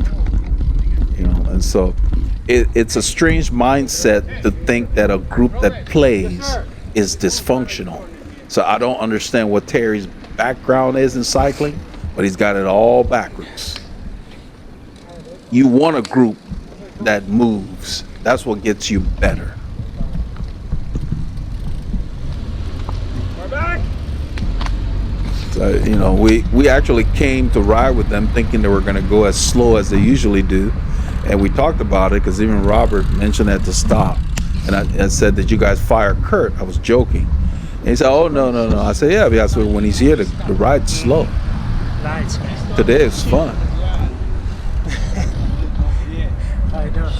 You know, and so it's a strange mindset to think that a group that plays is dysfunctional. So I don't understand what Terry's background is in cycling, but he's got it all backwards. You want a group that moves. That's what gets you better. We're back. So, you know, we actually came to ride with them thinking they were going to go as slow as they usually do. And we talked about it because even Robert mentioned at the stop. And I said, "Did you guys fire Kurt?" I was joking. And he said, "Oh, no. I said, "Yeah, because when he's here, the ride's slow." Nice. Today it's fun. I know.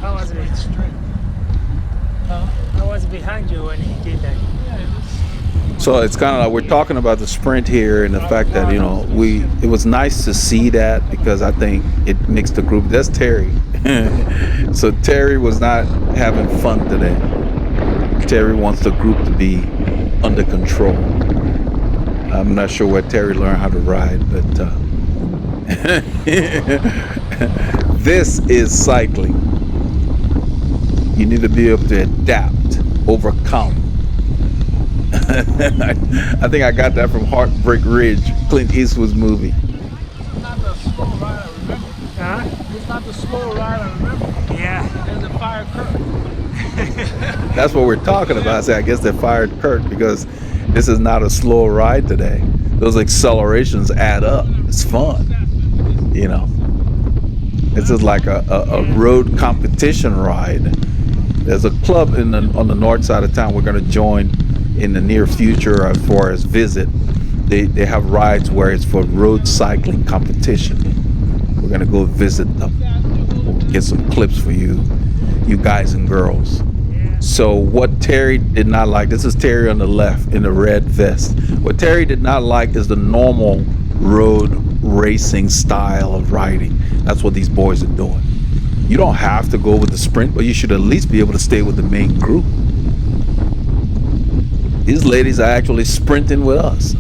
I was behind you when he did that. So it's kind of like we're talking about the sprint here and the fact that, you know, it was nice to see that because I think it makes the group. That's Terry. So Terry was not having fun today. Terry wants the group to be under control. I'm not sure where Terry learned how to ride, but this is cycling. You need to be able to adapt, overcome. I think I got that from Heartbreak Ridge, Clint Eastwood's movie. It's not the slow ride I remember. Huh? It's not the slow ride I remember. Yeah. There's a fire curve. That's what we're talking about. I say, I guess they fired Kurt because this is not a slow ride today. Those accelerations add up. It's fun, you know. This is like a road competition ride. There's a club on the north side of town we're going to join in the near future as far as visit. They have rides where it's for road cycling competition. We're going to go visit them. We'll get some clips for you guys and girls. So what Terry did not like, this is Terry on the left in the red vest. What Terry did not like is the normal road racing style of riding. That's what these boys are doing. You don't have to go with the sprint, but you should at least be able to stay with the main group. These ladies are actually sprinting with us.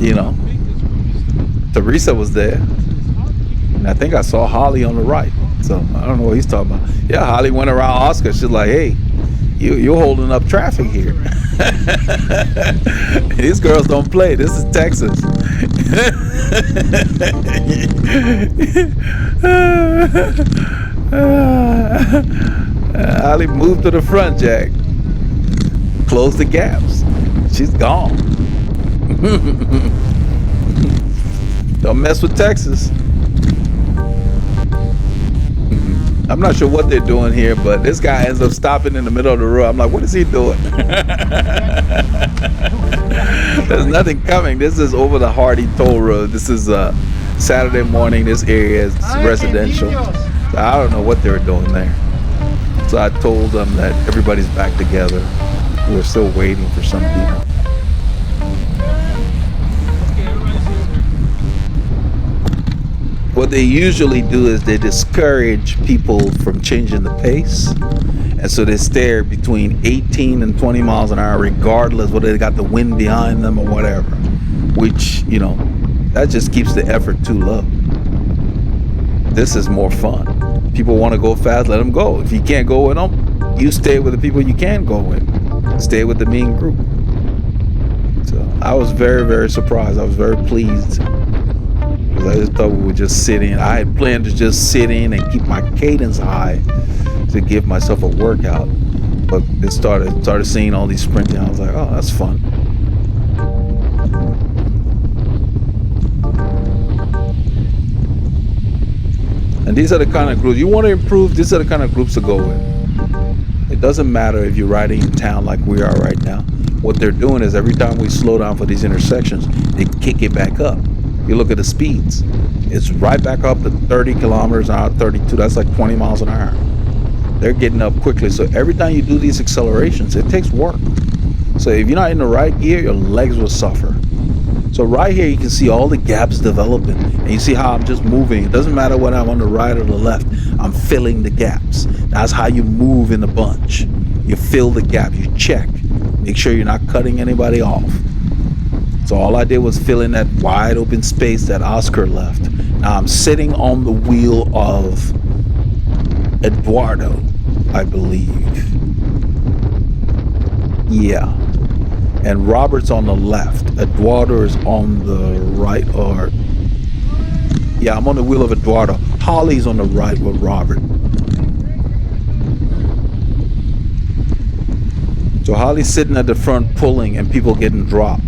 You know, Teresa was there. And I think I saw Holly on the right. So I don't know what he's talking about. Yeah, Holly went around Oscar. She's like, hey, you're holding up traffic here. These girls don't play. This is Texas. Holly moved to the front, Jack. Close the gaps. She's gone. Don't mess with Texas. I'm not sure what they're doing here, but this guy ends up stopping in the middle of the road. I'm like, what is he doing? There's nothing coming. This is over the Hardy Toll Road. This is Saturday morning. This area is residential. So I don't know what they were doing there. So I told them that everybody's back together. We're still waiting for some people. What they usually do is they discourage people from changing the pace. And so they stay between 18 and 20 miles an hour, regardless whether they got the wind behind them or whatever. Which, you know, that just keeps the effort too low. This is more fun. People want to go fast, let them go. If you can't go with them, you stay with the people you can go with. Stay with the mean group. So I was very, very surprised. I was very pleased. I just thought we were just sitting. I had planned to just sit in and keep my cadence high to give myself a workout. But it started seeing all these sprinting. I was like, oh, that's fun. And these are the kind of groups you want to improve. These are the kind of groups to go with. It doesn't matter if you're riding in town like we are right now. What they're doing is every time we slow down for these intersections, they kick it back up. You look at the speeds, it's right back up to 30 kilometers an hour, 32. That's like 20 miles an hour. They're getting up quickly. So every time you do these accelerations, it takes work. So if you're not in the right gear, your legs will suffer. So right here, you can see all the gaps developing. And you see how I'm just moving. It doesn't matter whether I'm on the right or the left. I'm filling the gaps. That's how you move in a bunch. You fill the gap. You check. Make sure you're not cutting anybody off. So all I did was fill in that wide open space that Oscar left. Now I'm sitting on the wheel of Eduardo, I believe. Yeah. And Robert's on the left. Eduardo is on the right, or yeah, I'm on the wheel of Eduardo. Holly's on the right with Robert. So Holly's sitting at the front pulling and people getting dropped.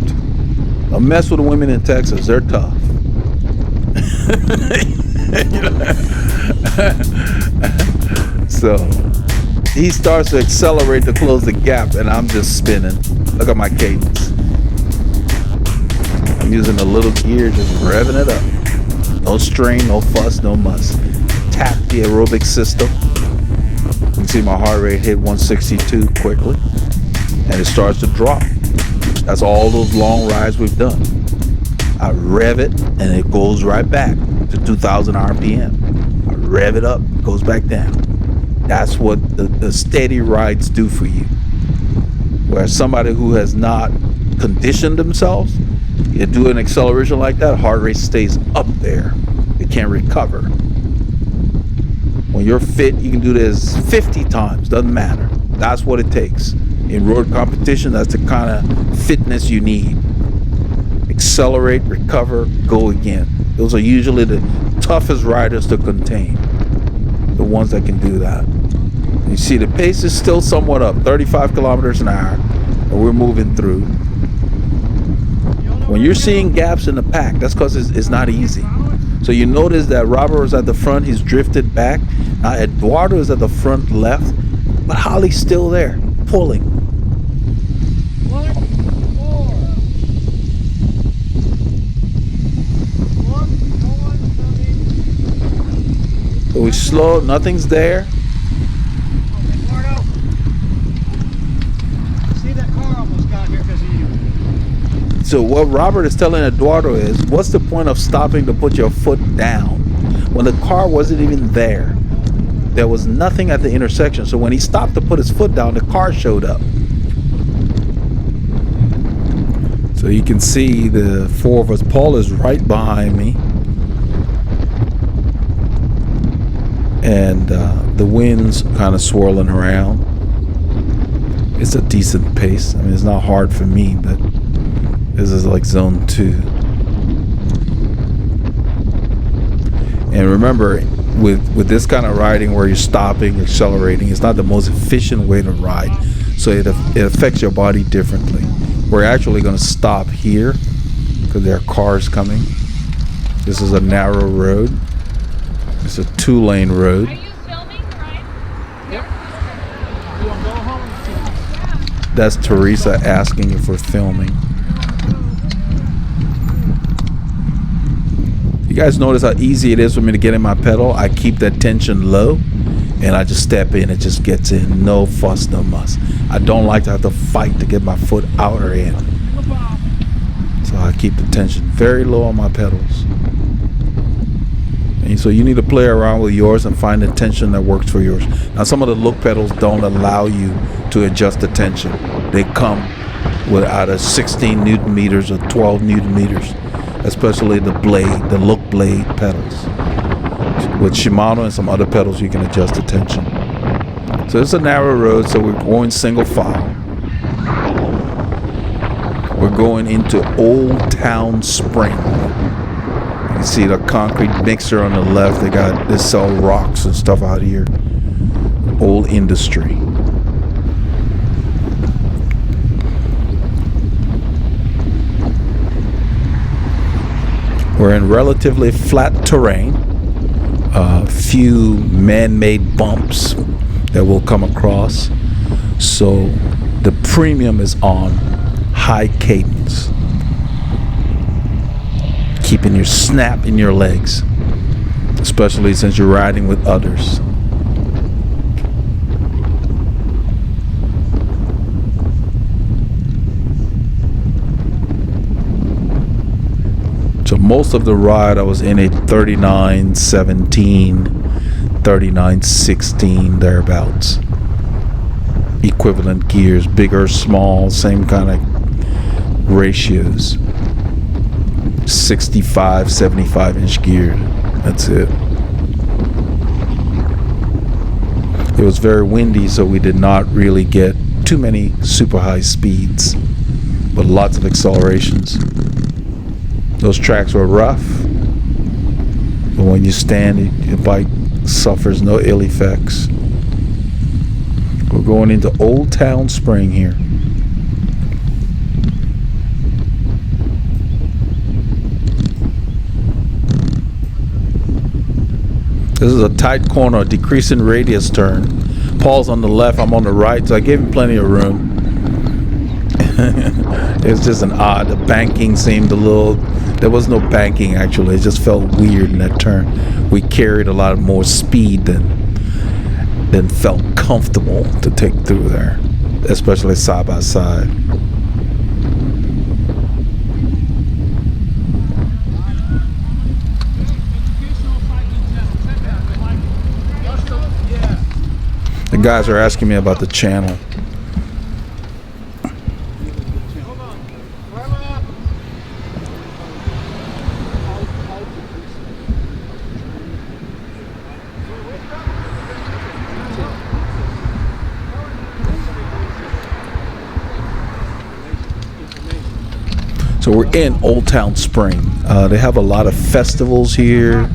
Don't mess with the women in Texas. They're tough. So he starts to accelerate to close the gap, and I'm just spinning. Look at my cadence. I'm using a little gear, just revving it up. No strain, no fuss, no muss. Tap the aerobic system. You can see my heart rate hit 162 quickly, and it starts to drop. That's all those long rides we've done. I rev it and it goes right back to 2,000 RPM. I rev it up, it goes back down. That's what the steady rides do for you. Whereas somebody who has not conditioned themselves, you do an acceleration like that, heart rate stays up there. It can't recover. When you're fit, you can do this 50 times, doesn't matter. That's what it takes. In road competition, that's the kind of fitness you need. Accelerate, recover, go again. Those are usually the toughest riders to contain. The ones that can do that. You see the pace is still somewhat up, 35 kilometers an hour, and we're moving through. When you're seeing gaps in the pack, that's because it's not easy. So you notice that Robert was at the front, he's drifted back. Now Eduardo is at the front left, but Holly's still there, pulling. So we slow, nothing's there. Eduardo, see that car almost got here because of you. So what Robert is telling Eduardo is, what's the point of stopping to put your foot down when the car wasn't even there? There was nothing at the intersection. So when he stopped to put his foot down, the car showed up. So you can see the four of us. Paul is right behind me. and the wind's kind of swirling around. It's a decent pace. I mean, it's not hard for me, but this is like zone 2. And remember, with this kind of riding where you're stopping, accelerating, it's not the most efficient way to ride. So it affects your body differently. We're actually going to stop here because there are cars coming. This is a narrow road. It's a 2-lane road. Are you filming, right? Yep. You want to go home? That's Teresa asking if we're filming. You guys notice how easy it is for me to get in my pedal? I keep that tension low and I just step in. It just gets in. No fuss, no muss. I don't like to have to fight to get my foot out or in. So I keep the tension very low on my pedals. And so you need to play around with yours and find the tension that works for yours. Now some of the look pedals don't allow you to adjust the tension. They come with either 16 Newton meters or 12 Newton meters, especially the look blade pedals. With Shimano and some other pedals, you can adjust the tension. So it's a narrow road, so we're going single file. We're going into Old Town Spring. You see the concrete mixer on the left. They sell rocks and stuff out here. Old industry. We're in relatively flat terrain. A few man-made bumps that we'll come across. So the premium is on high cadence. Keeping your snap in your legs, especially since you're riding with others. So most of the ride I was in a 39-17, 39-16, thereabouts. Equivalent gears, big or small, same kind of ratios. 65, 75-inch gear. That's it. It was very windy, so we did not really get too many super high speeds, but lots of accelerations. Those tracks were rough, but when you stand, your bike suffers no ill effects. We're going into Old Town Spring here. This is a tight corner, decreasing radius turn. Paul's on the left, I'm on the right, so I gave him plenty of room. It's just an odd, the banking seemed a little, there was no banking actually, it just felt weird in that turn. We carried a lot more speed than felt comfortable to take through there, especially side by side. The guys are asking me about the channel. So we're in Old Town Spring. They have a lot of festivals here.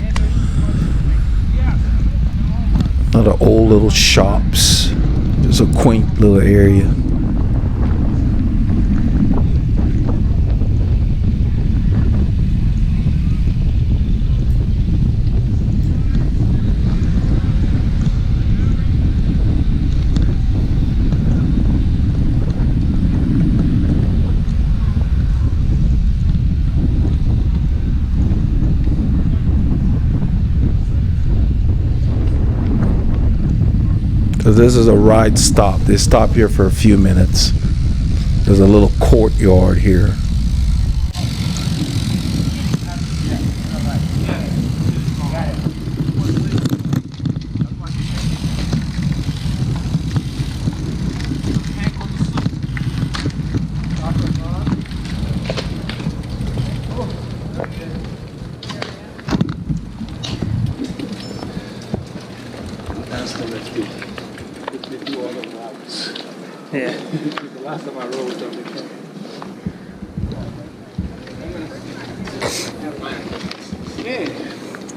A lot of old little shops. It's a quaint little area. So this is a ride stop. They stop here for a few minutes. There's a little courtyard here. Ask them if they do all the routes. Yeah. The last time I rode with them, they came.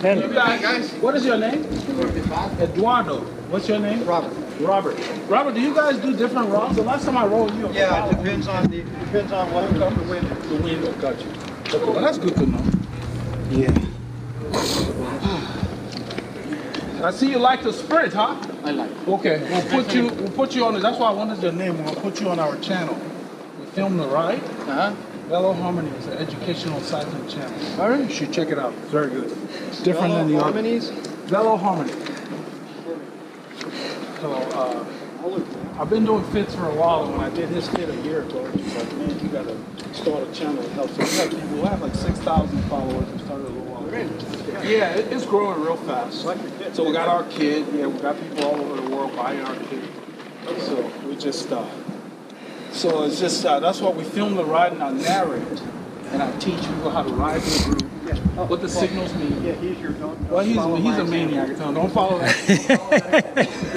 Hey, Hello. guys. What is your name? Eduardo. What's your name? Robert. Robert, do you guys do different routes? The last time I rode you. Yeah, it depends on what comes the wind. The window, got you. Okay, well, that's good to know. Yeah. I see you like to sprint, huh? I like. Okay, we'll put you on it. That's why I wanted your name. We'll put you on our channel. We film the ride. Uh-huh. Veloharmony is an educational cycling channel. All right, you should check it out. It's very good. It's different than the other. Harmonies? Veloharmony. So, I've been doing fits for a while, and when I did his fit a year ago, it's just like, man, you gotta start a channel that helps. So we have like 6,000 followers. We started a little while ago. Yeah, it's growing real fast. So we got our kid. Yeah, we got people all over the world buying our kid. So we just, so it's just, that's why we film the ride and I narrate. And I teach people how to ride in the group, what the signals mean. Yeah, he's your don't. Well, he's a maniac. So don't follow that.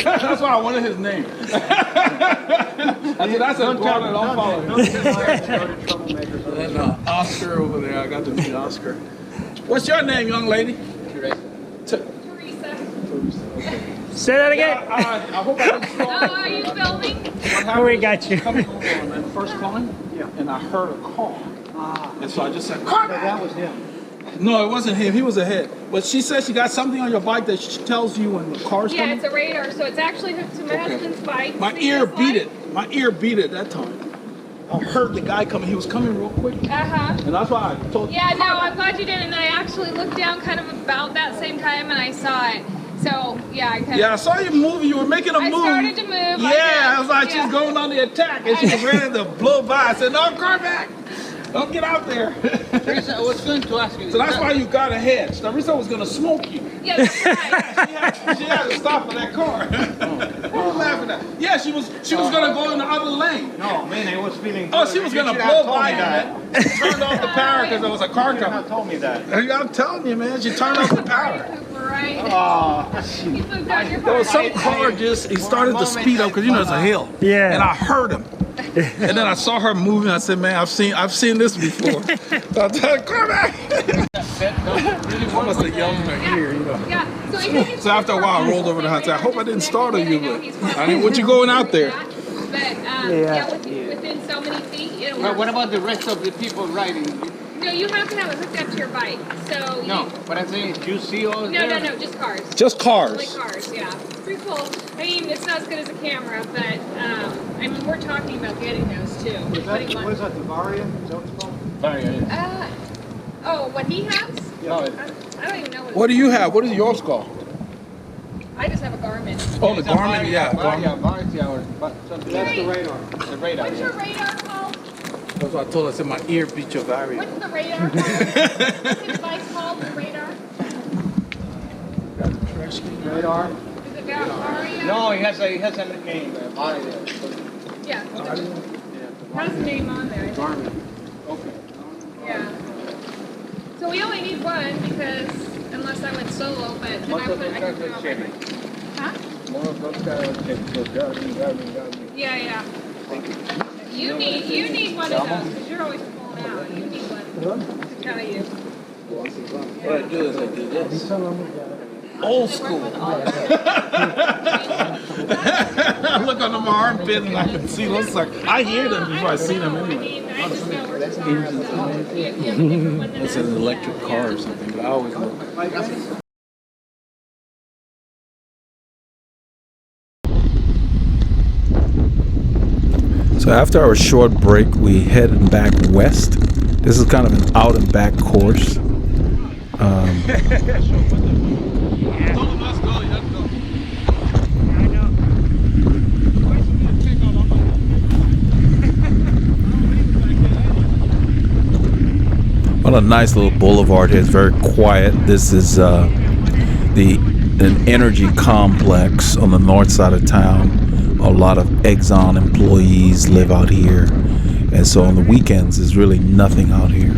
That's why I wanted his name. I said, that's a girl that don't follow him. And Oscar over there, I got to meet Oscar. What's your name, young lady? Teresa. Say that again. I hope I didn't Oh, are you filming? We got you. Coming over on that first climb, and I heard a call. And so I just said, car back. That was him. No, it wasn't him. He was ahead. But she said she got something on your bike that tells you when the car's Yeah, coming. it's a radar, so it's actually hooked to my husband's bike. My ear beat it. My ear beat it that time. I heard the guy coming. He was coming real quick. Uh-huh. And that's why I told you. Yeah, no, I'm glad you did. And then I actually looked down kind of about that same time and I saw it. So, yeah, I kind of... Yeah, I saw you move. You were making a move. I started to move. Yeah, I was like, yeah. she's going on the attack. And she was ready to blow by. I said, no, car back. Don't get out there. Teresa, I was going to ask you. So that's why you got ahead. Teresa was going to smoke you. Yeah, that's right. She had to stop for that car. Who was laughing at? Yeah, she was going to go in the other lane. No, man, I was feeling. Oh, she was going to blow by that. She turned off the power because there was a car You coming. told me that. I'm telling you, man, she turned off the power. Right. Oh, You flew down your There was car. some car he started to speed up because, it's a hill. Yeah. And I heard him. And then I saw her moving. I said, man, I've seen this before. So I told her, come back. I must have yelled in her ear, Yeah. So, even if So after a while, I rolled over to her and said, I hope I didn't startle you, but I didn't want you going out there. But, yeah, within so many feet, it'll work. What about the rest of the people riding? No, you have to have it hooked up to your bike. So No, but I'm saying, do you see all No, there? no, just cars. Just Only cars. cars, yeah. It's pretty cool. I mean, it's not as good as a camera, but I mean, we're talking about getting those too. Putting what is one. that, the Varia? Is that what it's called? Oh, what he has? No, I don't even know What do you have? What is yours called? I just have a Garmin. Oh, the Garmin, yeah. Varia, That's the radar. the radar. What's your radar called? That's what I told her. I said, my ear beat your Varia. What's the radar called? What's the device called? The radar? Radar. Is it Varia? No, he has a name, Varia. Yeah. Has the name on there. Garmin. Yeah. So we only need one because unless I went solo, but then I could put on my. Huh? Yeah. You need one of those because you're always pulling out. You need one to tell you. What I do is I do this. Old school. I look under my armpit and I can see those like I hear them before I see them I anyway. mean, I just know where to start. So if you have a different one than It's an electric car or something, but I always look. So after our short break, we headed back west. This is kind of an out and back course. Well, a nice little boulevard here. It's very quiet. This is an energy complex on the north side of town. A lot of Exxon employees live out here, and so on the weekends there's really nothing out here.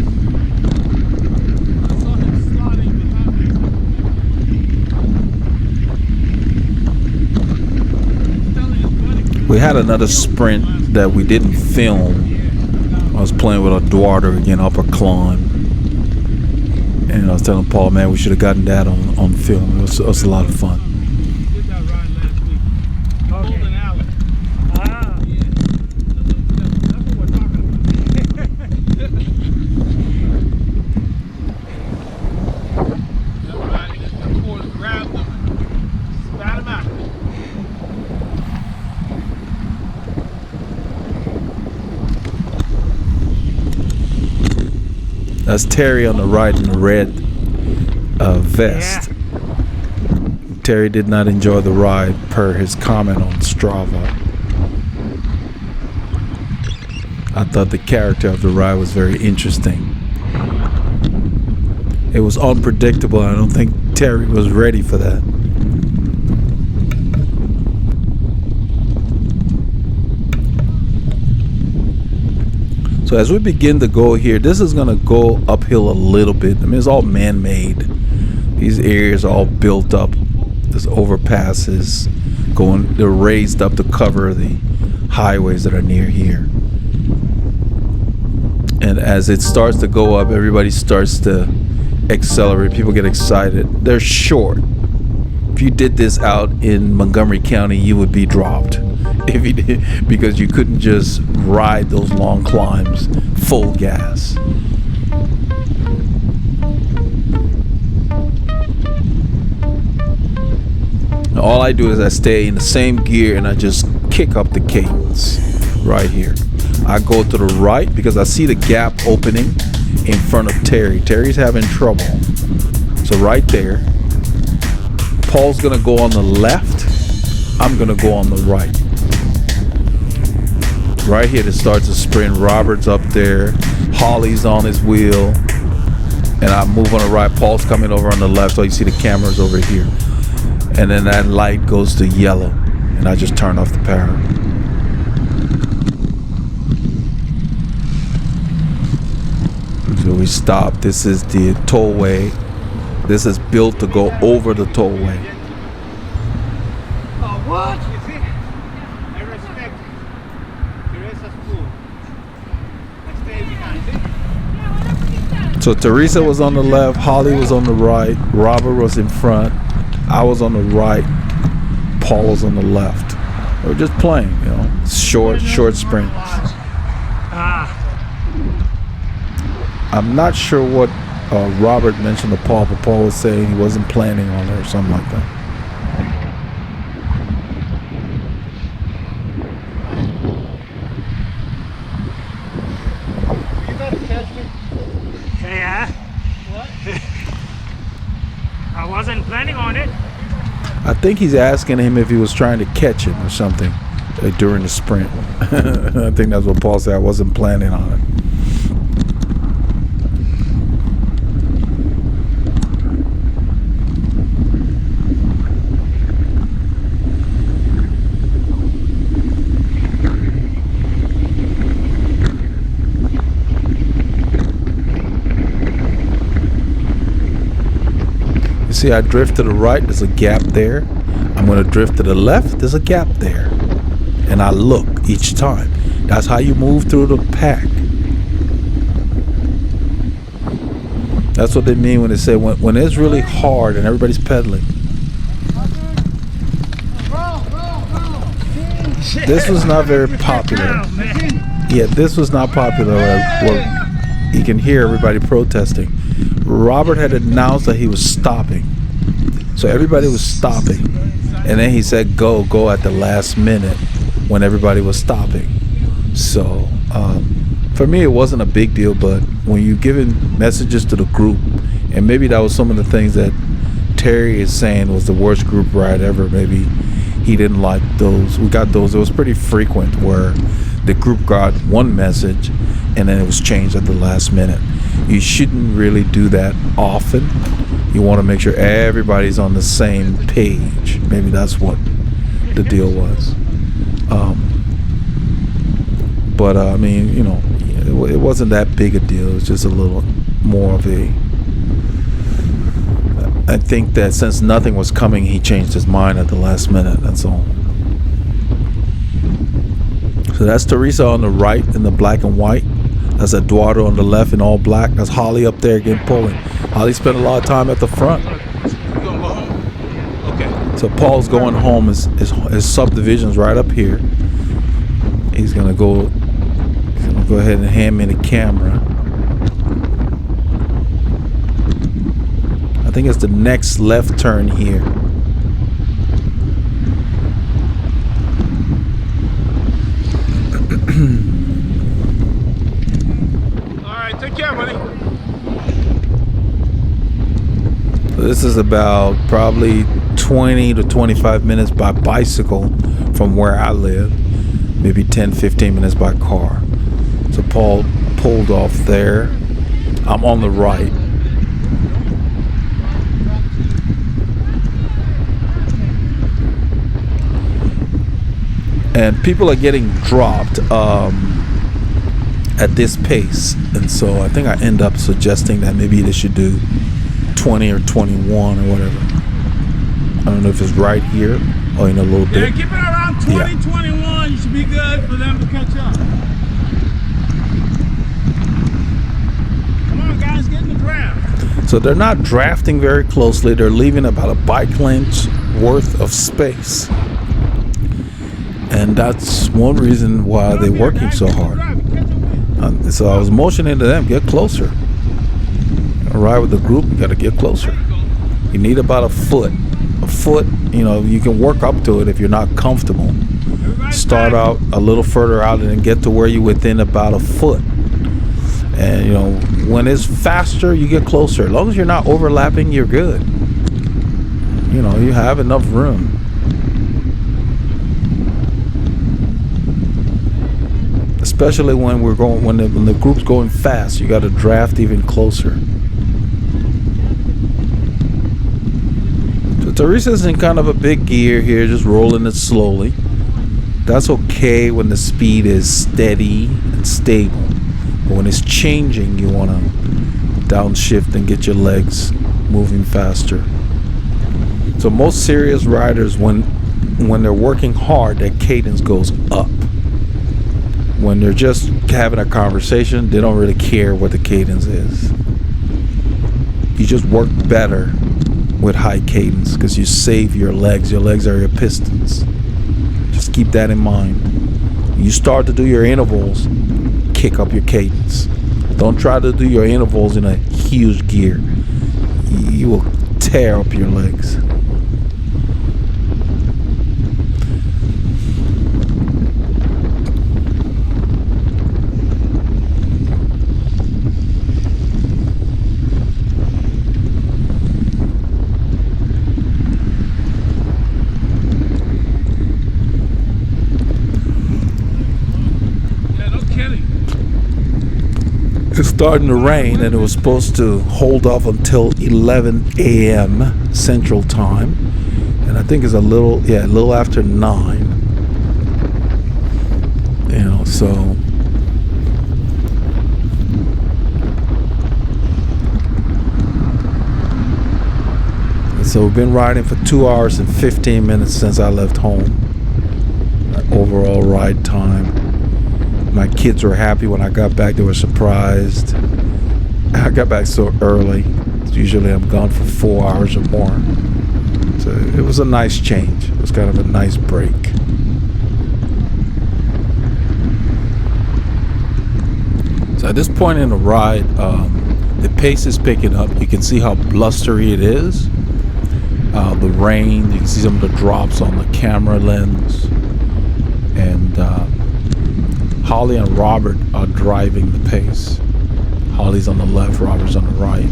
We had another sprint that we didn't film. I was playing with our daughter again, upper climb. And I was telling Paul, man, we should have gotten that on film. It was a lot of fun. We did that ride last week. Golden Alley. Ah. That's what we're talking about. That ride, the force grabbed them, spat them out. That's Terry on the right in the red vest. Yeah. Terry did not enjoy the ride per his comment on Strava. I thought the character of the ride was very interesting. It was unpredictable. I don't think Terry was ready for that. So as we begin to go here, this is going to go uphill a little bit. I mean, it's all man-made. These areas are all built up. There's overpasses they're raised up to cover the highways that are near here. And as it starts to go up, everybody starts to accelerate. People get excited. They're short. If you did this out in Montgomery County, you would be dropped. If you did, because you couldn't just ride those long climbs full gas. Now, all I do is I stay in the same gear and I just kick up the cadence right here. I go to the right because I see the gap opening in front of Terry. Terry's having trouble. So right there. Paul's gonna go on the left. I'm gonna go on the right. Right here to start the sprint. Robert's up there. Holly's on his wheel. And I move on the right. Paul's coming over on the left. So you see the cameras over here. And then that light goes to yellow. And I just turn off the power. So we stop. This is the tollway. This is built to go over the tollway. Oh, what? You see? I respect Teresa's fool. I stay behind. So Teresa was on the left, Holly was on the right, Robert was in front, I was on the right, Paul was on the left. We were just playing, you know, short sprints. Ah. I'm not sure what Robert mentioned to Paul, but Paul was saying he wasn't planning on it or something like that. You gotta catch me. Yeah. What? I wasn't planning on it. I think he's asking him if he was trying to catch him or something during the sprint. I think that's what Paul said. I wasn't planning on it. See, I drift to the right, there's a gap there. I'm going to drift to the left, there's a gap there. And I look each time. That's how you move through the pack. That's what they mean when they say when it's really hard and everybody's pedaling. This was not very popular. Yeah, this was not popular. Well, you can hear everybody protesting. Robert had announced that he was stopping. So everybody was stopping. And then he said go at the last minute when everybody was stopping. So for me, it wasn't a big deal, but when you're giving messages to the group, and maybe that was some of the things that Terry is saying was the worst group ride ever. Maybe he didn't like those. We got those. It was pretty frequent where the group got one message and then it was changed at the last minute. You shouldn't really do that often. You want to make sure everybody's on the same page. Maybe that's what the deal was. But I mean, you know, it wasn't that big a deal. It was just a little more of a... I think that since nothing was coming, he changed his mind at the last minute. That's all. So that's Teresa on the right in the black and white. That's Eduardo on the left in all black. That's Holly up there again pulling. Holly spent a lot of time at the front. You gonna go home? Okay. So Paul's going home. His subdivision's right up here. He's gonna go ahead and hand me the camera. I think it's the next left turn here. All right, take care, buddy. So this is about probably 20 to 25 minutes by bicycle from where I live. Maybe 10, 15 minutes by car. So Paul pulled off there. I'm on the right. And people are getting dropped at this pace. And so I think I end up suggesting that maybe they should do 20 or 21 or whatever. I don't know if it's right here or in a little Yeah, bit. keep it around 20, 21. You should be good for them to catch up. Come on, guys, get in the draft. So they're not drafting very closely. They're leaving about a bike length worth of space. And that's one reason why they're working so hard. So I was motioning to them, get closer. Ride with the group, you gotta get closer. You need about a foot. A foot, you know, you can work up to it if you're not comfortable. Start out a little further out and then get to where you're within about a foot. And, you know, when it's faster, you get closer. As long as you're not overlapping, you're good. You know, you have enough room. Especially when we're going, when the group's going fast, you got to draft even closer. So Teresa's in kind of a big gear here, just rolling it slowly. That's okay when the speed is steady and stable. But when it's changing, you want to downshift and get your legs moving faster. So most serious riders, when they're working hard, their cadence goes up. When they're just having a conversation, they don't really care what the cadence is. You just work better with high cadence because you save your legs. Your legs are your pistons. Just keep that in mind. When you start to do your intervals, kick up your cadence. Don't try to do your intervals in a huge gear. You will tear up your legs. It's starting to rain and it was supposed to hold off until 11 a.m. Central Time. And I think it's a little after 9. You know, so we've been riding for 2 hours and 15 minutes since I left home. Overall ride time. My kids were happy when I got back. They were surprised. I got back so early. Usually I'm gone for 4 hours or more. So it was a nice change. It was kind of a nice break. So at this point in the ride, the pace is picking up. You can see how blustery it is. The rain, you can see some of the drops on the camera lens. And Holly and Robert are driving the pace. Holly's on the left, Robert's on the right.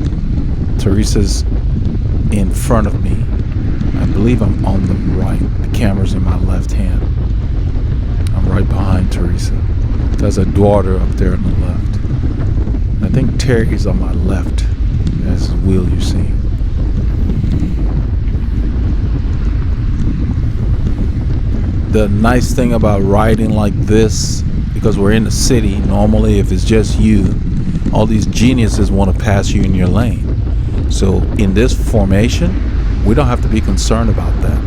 Teresa's in front of me. I believe I'm on the right. The camera's in my left hand. I'm right behind Teresa. There's a daughter up there on the left. I think Terry's on my left. That's the wheel you see. The nice thing about riding like this, because we're in the city, normally if it's just you, all these geniuses want to pass you in your lane. So in this formation, we don't have to be concerned about that.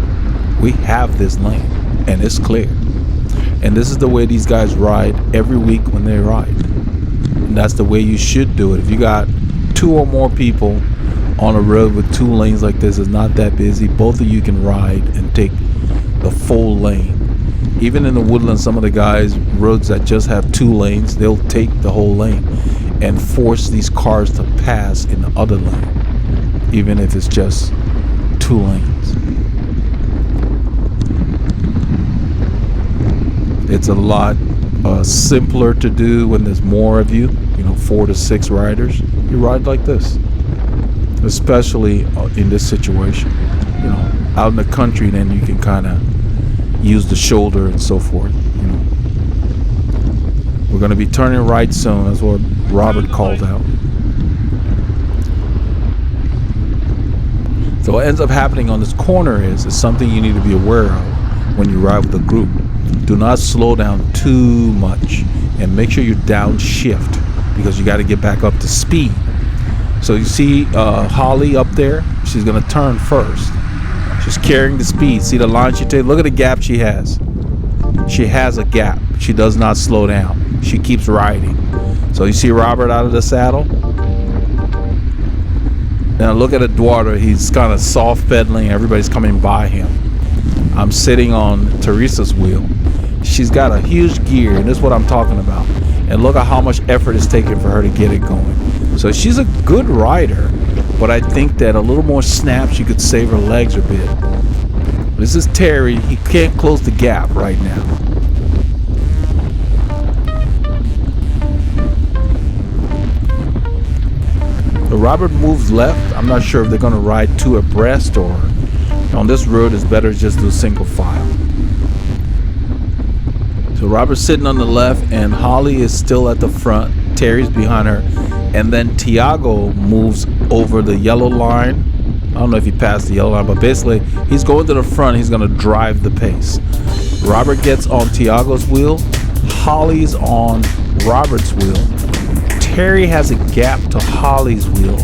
We have this lane and it's clear. And this is the way these guys ride every week when they ride. And that's the way you should do it. If you got 2 or more people on a road with 2 lanes like this, it's not that busy. Both of you can ride and take the full lane. Even in the woodlands, some of the guys, roads that just have 2 lanes, they'll take the whole lane and force these cars to pass in the other lane, even if it's just 2 lanes. It's a lot simpler to do when there's more of you, 4 to 6 riders. You ride like this, especially in this situation. Out in the country, then you can kind of use the shoulder and so forth. We're going to be turning right soon. That's what Robert called out. So what ends up happening on this corner is something you need to be aware of when you ride with a group. Do not slow down too much and make sure you downshift, because you got to get back up to speed. So you see Holly up there, she's going to turn first. She's carrying the speed. See the line she takes? Look at the gap she has. She has a gap. She does not slow down. She keeps riding. So you see Robert out of the saddle? Now look at Eduardo. He's kind of soft pedaling. Everybody's coming by him. I'm sitting on Teresa's wheel. She's got a huge gear, and this is what I'm talking about. And look at how much effort it's taking for her to get it going. So she's a good rider, but I think that a little more snap, she could save her legs a bit. This is Terry. He can't close the gap right now. So Robert moves left. I'm not sure if they're going to ride 2 abreast, or on this road it's better to just do single file. So Robert's sitting on the left, and Holly is still at the front. Terry's behind her, and then Tiago moves over the yellow line. I don't know if he passed the yellow line, but basically he's going to the front. He's going to drive the pace. Robert gets on Tiago's wheel. Holly's on Robert's wheel. Terry has a gap to Holly's wheel.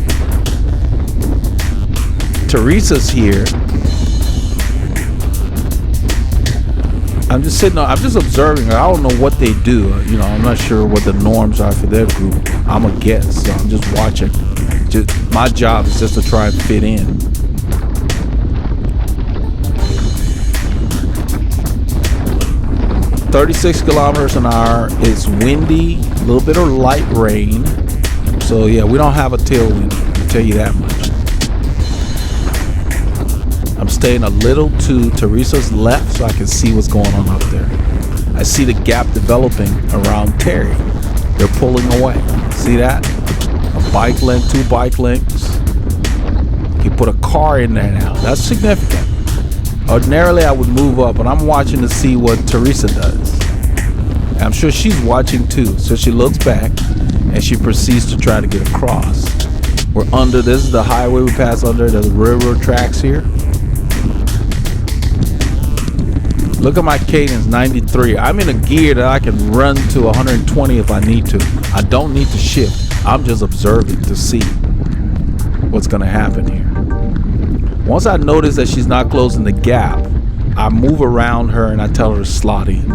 Teresa's here. I'm just sitting on, I'm just observing her. I don't know what they do. I'm not sure what the norms are for their group. I'm a guest, so I'm just watching. My job is just to try and fit in. .36 kilometers an hour. It's windy, a little bit of light rain. So yeah, we don't have a tailwind, I'll tell you that much. I'm staying a little to Teresa's left so I can see what's going on up there. I see the gap developing around Terry. They're pulling away. See that? A bike length, 2 bike lengths. He put a car in there now. That's significant. Ordinarily, I would move up, but I'm watching to see what Teresa does. And I'm sure she's watching too. So she looks back and she proceeds to try to get across. We're under, this is the highway we pass under, the railroad tracks here. Look at my cadence, 93. I'm in a gear that I can run to 120 if I need to. I don't need to shift. I'm just observing to see what's going to happen here. Once I notice that she's not closing the gap, I move around her and I tell her to slot in.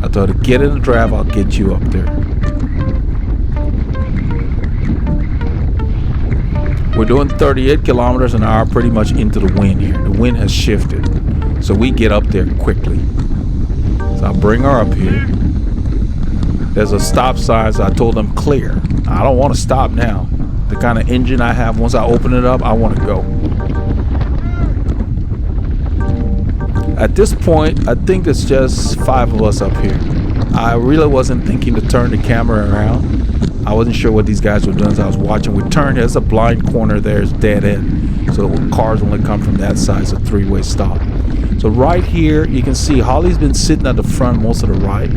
I told her to get in the drive, I'll get you up there. We're doing 38 kilometers an hour pretty much into the wind here. The wind has shifted, so we get up there quickly. So I bring her up here. There's a stop sign, so I told them clear. I don't want to stop now. The kind of engine I have, once I open it up, I want to go. At this point, I think it's just 5 of us up here. I really wasn't thinking to turn the camera around. I wasn't sure what these guys were doing as I was watching. We turned, there's a blind corner there, it's dead end. So cars only come from that side, it's a 3-way stop. So right here, you can see Holly's been sitting at the front most of the ride.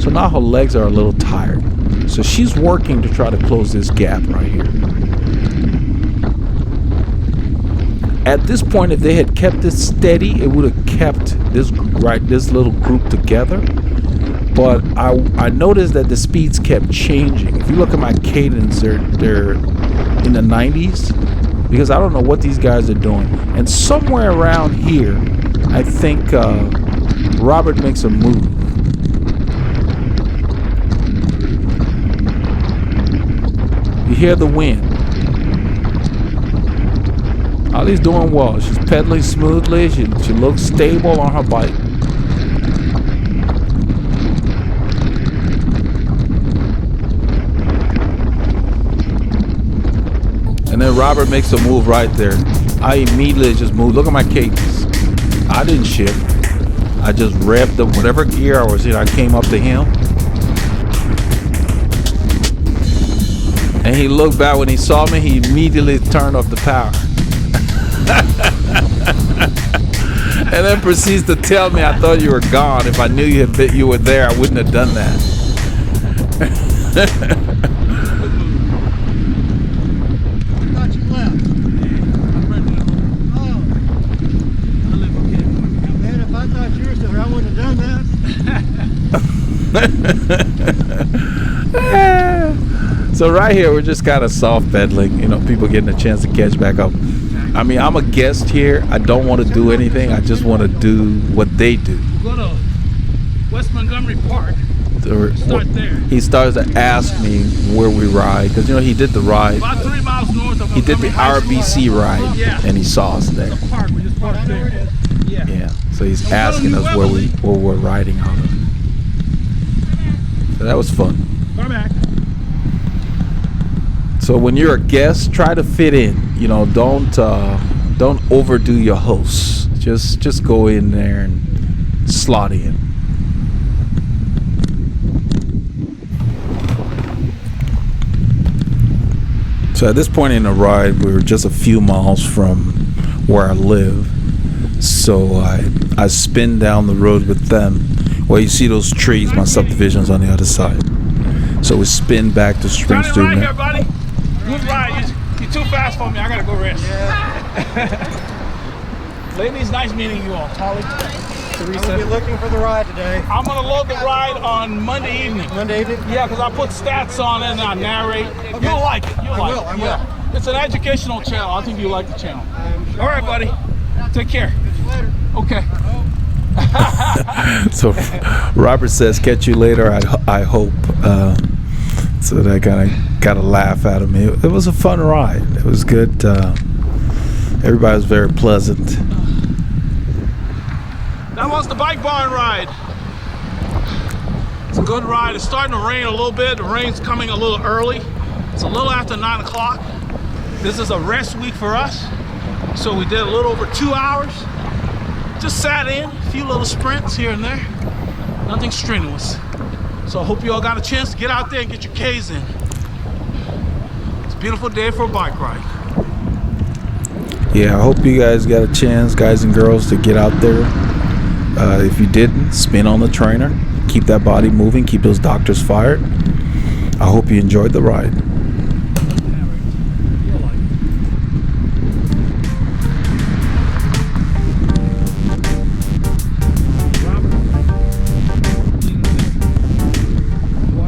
So now her legs are a little tired. So she's working to try to close this gap right here. At this point, if they had kept it steady, it would have kept this little group together. But I noticed that the speeds kept changing. If you look at my cadence, they're in the 90s, because I don't know what these guys are doing. And somewhere around here, I think Robert makes a move. You hear the wind. Ollie's doing well. She's pedaling smoothly. She looks stable on her bike. And then Robert makes a move right there. I immediately just moved. Look at my cadence. I didn't shift. I just revved up whatever gear I was in. I came up to him. And he looked back. When he saw me, he immediately turned off the power. And then proceeds to tell me, I thought you were gone. If I knew you were there, I wouldn't have done that. I thought you left. Oh. Man, if I thought you were there, I wouldn't have done that. So right here, we're just kind of soft pedaling. You know, people getting a chance to catch back up. I mean, I'm a guest here. I don't want to do anything. I just want to do what they do. Go to West Montgomery Park. Start there. He starts to ask me where we ride, because you know he did the ride. About 3 miles north of He did the RBC ride, and he saw us there. the park. We just parked there. Yeah. Yeah. So he's asking us where we're riding out of. So that was fun. Come back. So when you're a guest, try to fit in. You know, don't overdo your hosts. Just go in there and slot in. So at this point in the ride, we were just a few miles from where I live. So I spin down the road with them. Well, you see those trees, my subdivision's on the other side. So we spin back to Spring Turn it Street. right here, buddy. Move right. You're too fast for me. I gotta go rest. Ladies, nice meeting you all. Holly, Teresa. We'll be looking for the ride today. I'm gonna load the ride on Monday evening. Monday evening? Yeah, because I put stats on it and I narrate. You'll like it. You'll like it. I will. Yeah. It's an educational channel. I think you like the channel. All right, buddy. Take care. Okay. So Robert says, "Catch you later." I hope. So that kind of got a laugh out of me. It was a fun ride. It was good. Everybody was very pleasant. That was the bike barn ride. It's a good ride. It's starting to rain a little bit. The rain's coming a little early. It's a little after 9 o'clock. This is a rest week for us. So we did a little over 2 hours. Just sat in, a few little sprints here and there. Nothing strenuous. So I hope you all got a chance to get out there and get your K's in. It's a beautiful day for a bike ride. Yeah, I hope you guys got a chance, guys and girls, to get out there. If you didn't, spin on the trainer. Keep that body moving. Keep those doctors fired. I hope you enjoyed the ride.